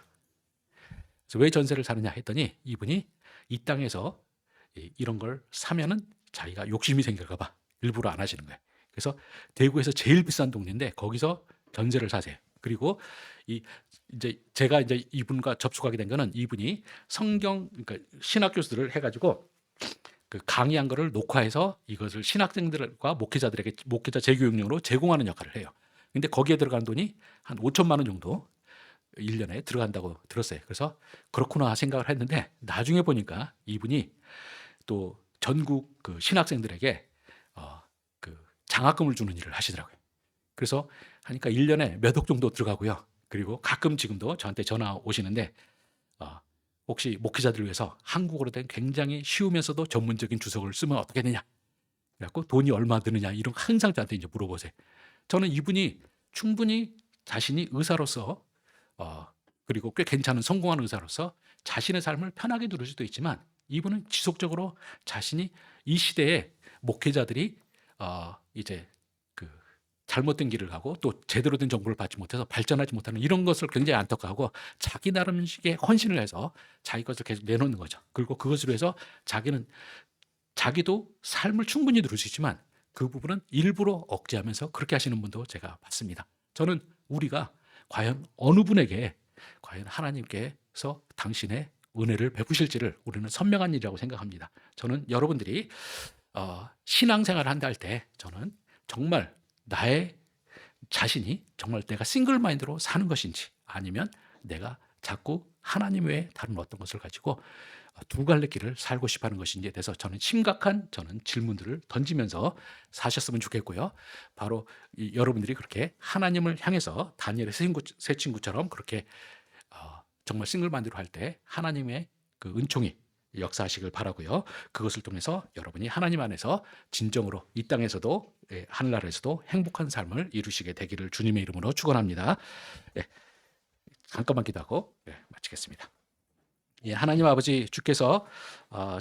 E: 그래서 왜 전세를 사느냐 했더니 이분이 이 땅에서 이런 걸 사면은 자기가 욕심이 생길까 봐 일부러 안 하시는 거예요. 그래서 대구에서 제일 비싼 동네인데 거기서 전세를 사세요. 그리고 이제 제가 이제 이분과 접촉하게 된 거는 이분이 그러니까 신학 교수들을 해가지고 그 강의한 거를 녹화해서 이것을 신학생들과 목회자 재교육용으로 제공하는 역할을 해요. 근데 거기에 들어간 돈이 한 5천만 원 정도 1년에 들어간다고 들었어요. 그래서 그렇구나 생각을 했는데 나중에 보니까 이분이 또 전국 그 신학생들에게 그 장학금을 주는 일을 하시더라고요. 그래서 하니까 1년에 몇 억 정도 들어가고요. 그리고 가끔 지금도 저한테 전화 오시는데 혹시 목회자들을 위해서 한국어로 된 굉장히 쉬우면서도 전문적인 주석을 쓰면 어떻게 되냐. 그래갖고 돈이 얼마 드느냐 이런 거 항상 저한테 이제 물어보세요. 저는 이분이 충분히 자신이 의사로서 그리고 꽤 괜찮은 성공한 의사로서 자신의 삶을 편하게 누릴 수도 있지만 이분은 지속적으로 자신이 이 시대에 목회자들이 이제 그 잘못된 길을 가고 또 제대로 된 정보를 받지 못해서 발전하지 못하는 이런 것을 굉장히 안타까워하고 자기 나름식의 헌신을 해서 자기 것을 계속 내놓는 거죠. 그리고 그것으로 해서 자기도 삶을 충분히 누릴 수 있지만 그 부분은 일부러 억제하면서 그렇게 하시는 분도 제가 봤습니다. 저는 우리가 과연 어느 분에게 과연 하나님께서 당신의 은혜를 베푸실지를 우리는 선명한 일이라고 생각합니다. 저는 여러분들이 신앙생활을 한다 할 때 저는 정말 나의 자신이 정말 내가 싱글 마인드로 사는 것인지 아니면 내가 자꾸 하나님 외에 다른 어떤 것을 가지고 두 갈래 길을 살고 싶어 하는 것인지에 대해서 저는 심각한 질문들을 던지면서 사셨으면 좋겠고요. 바로 여러분들이 그렇게 하나님을 향해서 다니엘의 새 친구처럼 그렇게 정말 싱글 마인드로 할 때 하나님의 그 은총이 역사하시길 바라고요. 그것을 통해서 여러분이 하나님 안에서 진정으로 이 땅에서도 하늘나라에서도 행복한 삶을 이루시게 되기를 주님의 이름으로 축원합니다. 잠깐만 기도하고 마치겠습니다. 하나님 아버지 주께서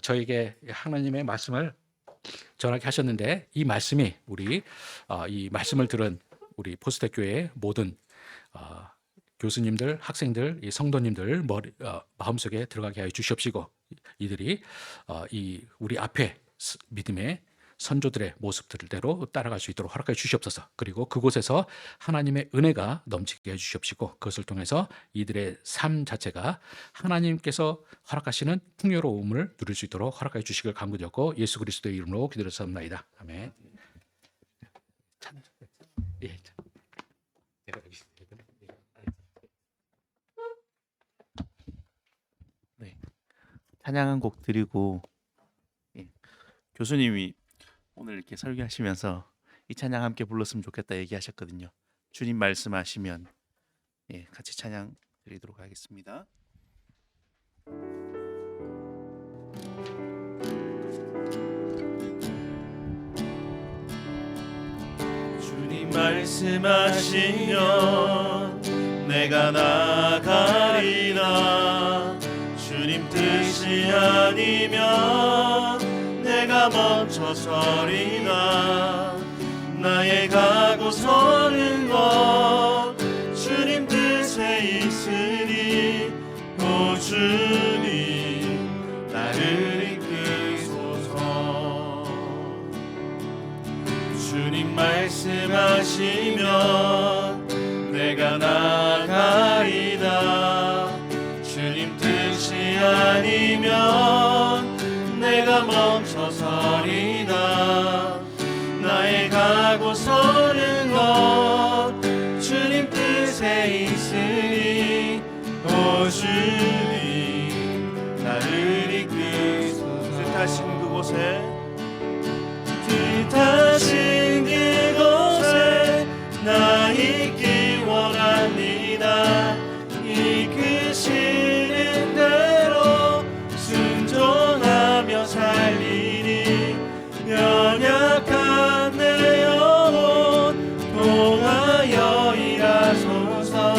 E: 저에게 하나님의 말씀을 전하게 하셨는데 이 말씀이 이 말씀을 들은 우리 포스텍교회의 모든 교수님들, 학생들, 이 성도님들 마음속에 들어가게 하여 주시옵시고 이들이 우리 앞에 믿음의 선조들의 모습들대로 따라갈 수 있도록 허락해 주시옵소서. 그리고 그곳에서 하나님의 은혜가 넘치게 해 주시옵시고 그것을 통해서 이들의 삶 자체가 하나님께서 허락하시는 풍요로움을 누릴 수 있도록 허락해 주시길 간구드렸고 예수 그리스도의 이름으로 기도드렸사옵나이다. 아멘.
A: 찬양 한 곡 드리고 교수님이 오늘 이렇게 설교하시면서 이 찬양 함께 불렀으면 좋겠다 얘기하셨거든요. 주님 말씀하시면 같이 찬양 드리도록 하겠습니다. 주님 말씀하시면 내가 나가리라. 주님 뜻이 아니면 내가 멈춰 서리라. 나의 가고 서는 것 주님 뜻에 있으니 오 주님 나를 이끄소서. 주님 말씀하시면 내가 나가리다. 주님 뜻이 아니면 내가 멈춰 서리다. 나의 가고 서는 것 주님 뜻에 있으니 오 주님 나를 이끄소서. 뜻하신 그곳에 나 있기 원합니다. 이끄시는 대로 순종하며 살리니 연약한 내 영혼 통하여 일하소서.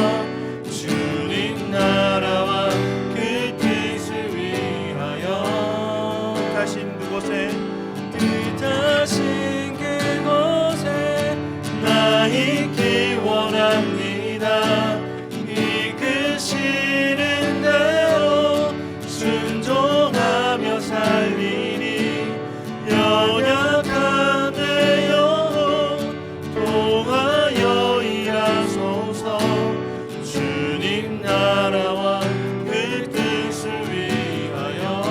A: 주님 나라와 그 뜻을 위하여 뜻하신 그곳에 나 있기 원합니다. 이끄시는 대로 순종하며 살리니 연약한 내 영혼 통하여 일하소서. 주님 나라와 그 뜻을 위하여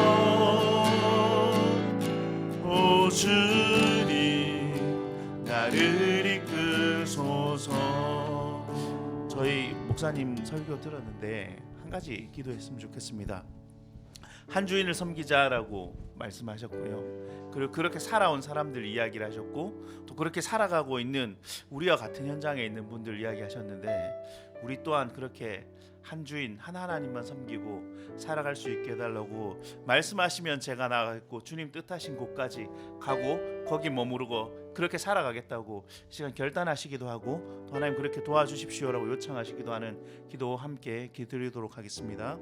A: 오 주님 나를 이끄소서. 저희 목사님 설교 들었는데 한 가지 기도했으면 좋겠습니다. 한 주인을 섬기자라고 말씀하셨고요. 그리고 그렇게 살아온 사람들 이야기를 하셨고 또 그렇게 살아가고 있는 우리와 같은 현장에 있는 분들 이야기하셨는데 우리 또한 그렇게 한 주인 한 하나님만 섬기고 살아갈 수 있게 해달라고 말씀하시면 제가 나가겠고 주님 뜻하신 곳까지 가고 거기 머무르고 그렇게 살아가겠다고 시간 결단하시기도 하고 또 하나님 그렇게 도와주십시오라고 요청하시기도 하는 기도 함께 기도드리도록 하겠습니다.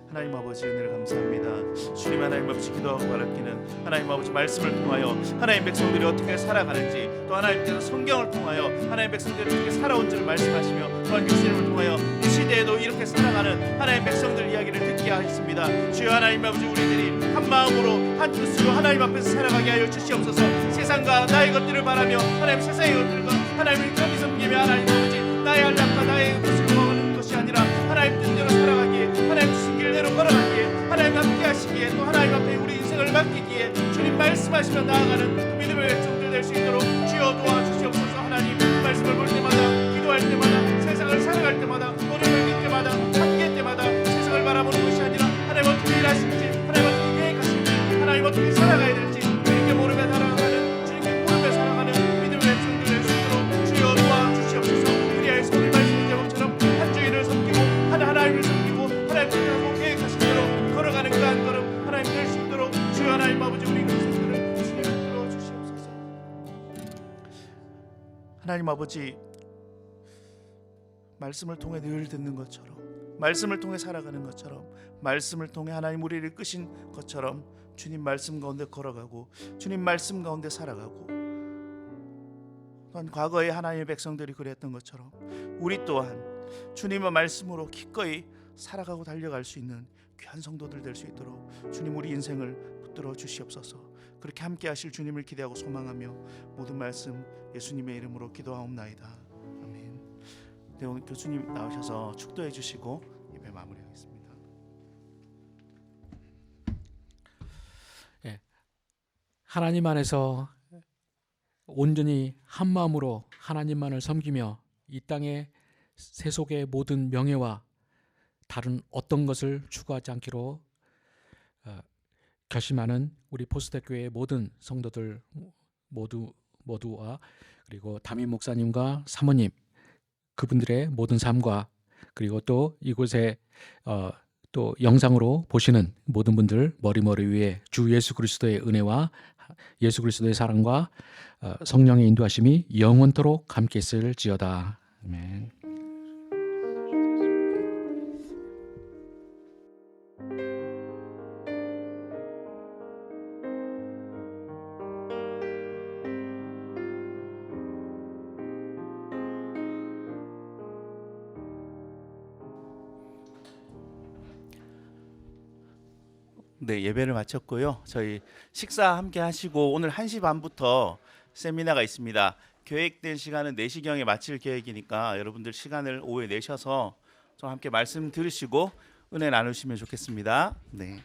A: 하나님 아버지 은혜를 감사합니다. 주님 하나님 아버지 기도하고 바라기는 하나님 아버지 말씀을 통하여 하나님 백성들이 어떻게 살아가는지 또 하나님께서 성경을 통하여 하나님 백성들이 어떻게 살아온지를 말씀하시며 또한 교수님을 통하여 이 시대에도 이렇게 살아가는 하나님 백성들 이야기를 듣게 하셨습니다. 주여 하나님 아버지 우리들이 한 마음으로 한 뜻으로 하나님 앞에서 살아가게 하여 주시옵소서. 세상과 나의 것들을 바라며 하나님 세상의 것들과 하나님을 겸히 섬기며 하나님 아버지 나의 안락과 나의 것을 구하는 것이 아니라 하나님 뜻대로 살아가기에 하나님 주신 길대로 걸어가기에 하나님 함께 하시기에 또 하나님 앞에 우리 인생을 맡기기에 주님 말씀하시며 나아가는 그 믿음의 백성들 될 수 있도록 주여 도와주시옵소서. 하나님 말씀을 볼 때마다 기도할 때마다 세상을 살아갈 때마다 오늘을 믿을 때마다 함께 때마다 세상을 바라보는 것이 아니라 하나님 어떻게 일하실지 하나님 어떻게 계획하실지 하나님 어떻게 살아가야 될지 주님께 모르며 살아가는 주님께 모르며 살아가는 믿음의 백성들 될 수 있도록 주여 도와주시옵소서. 우리의 손을 말씀인 제목처럼 한 주인을 섬기고 하나님을 섬기고 하나님 뜻하고 계획하신 대로 걸어가는 그 한 걸음 하나님 될 수 있도록 하나님 아버지 말씀을 통해 늘 듣는 것처럼, 말씀을 통해 살아가는 것처럼, 말씀을 통해 하나님 우리를 이끄신 것처럼 주님 말씀 가운데 걸어가고 주님 말씀 가운데 살아가고, 또한 과거에 하나님의 백성들이 그랬던 것처럼 우리 또한 주님의 말씀으로 기꺼이 살아가고 달려갈 수 있는 귀한 성도들 될 수 있도록 주님 우리 인생을 붙들어 주시옵소서. 그렇게 함께 하실 주님을 기대하고 소망하며 모든 말씀 예수님의 이름으로 기도하옵나이다. 아멘. 네, 오늘 교수님 나오셔서 축도해 주시고 예배 마무리하겠습니다.
E: 하나님 안에서 온전히 한 마음으로 하나님만을 섬기며 이 땅의 세속의 모든 명예와 다른 어떤 것을 추구하지 않기로 결심하는 우리 포스텍교회의 모든 성도들 모두와 그리고 담임 목사님과 사모님 그분들의 모든 삶과 그리고 또 이곳에 또 영상으로 보시는 모든 분들 머리 위에 주 예수 그리스도의 은혜와 예수 그리스도의 사랑과 성령의 인도하심이 영원토록 함께 있을지어다. 아멘.
A: 네, 예배를 마쳤고요. 저희 식사 함께 하시고 오늘 1시 반부터 세미나가 있습니다. 계획된 시간은 4시경에 마칠 계획이니까 여러분들 시간을 오후에 내셔서 좀 함께 말씀 들으시고 은혜 나누시면 좋겠습니다. 네.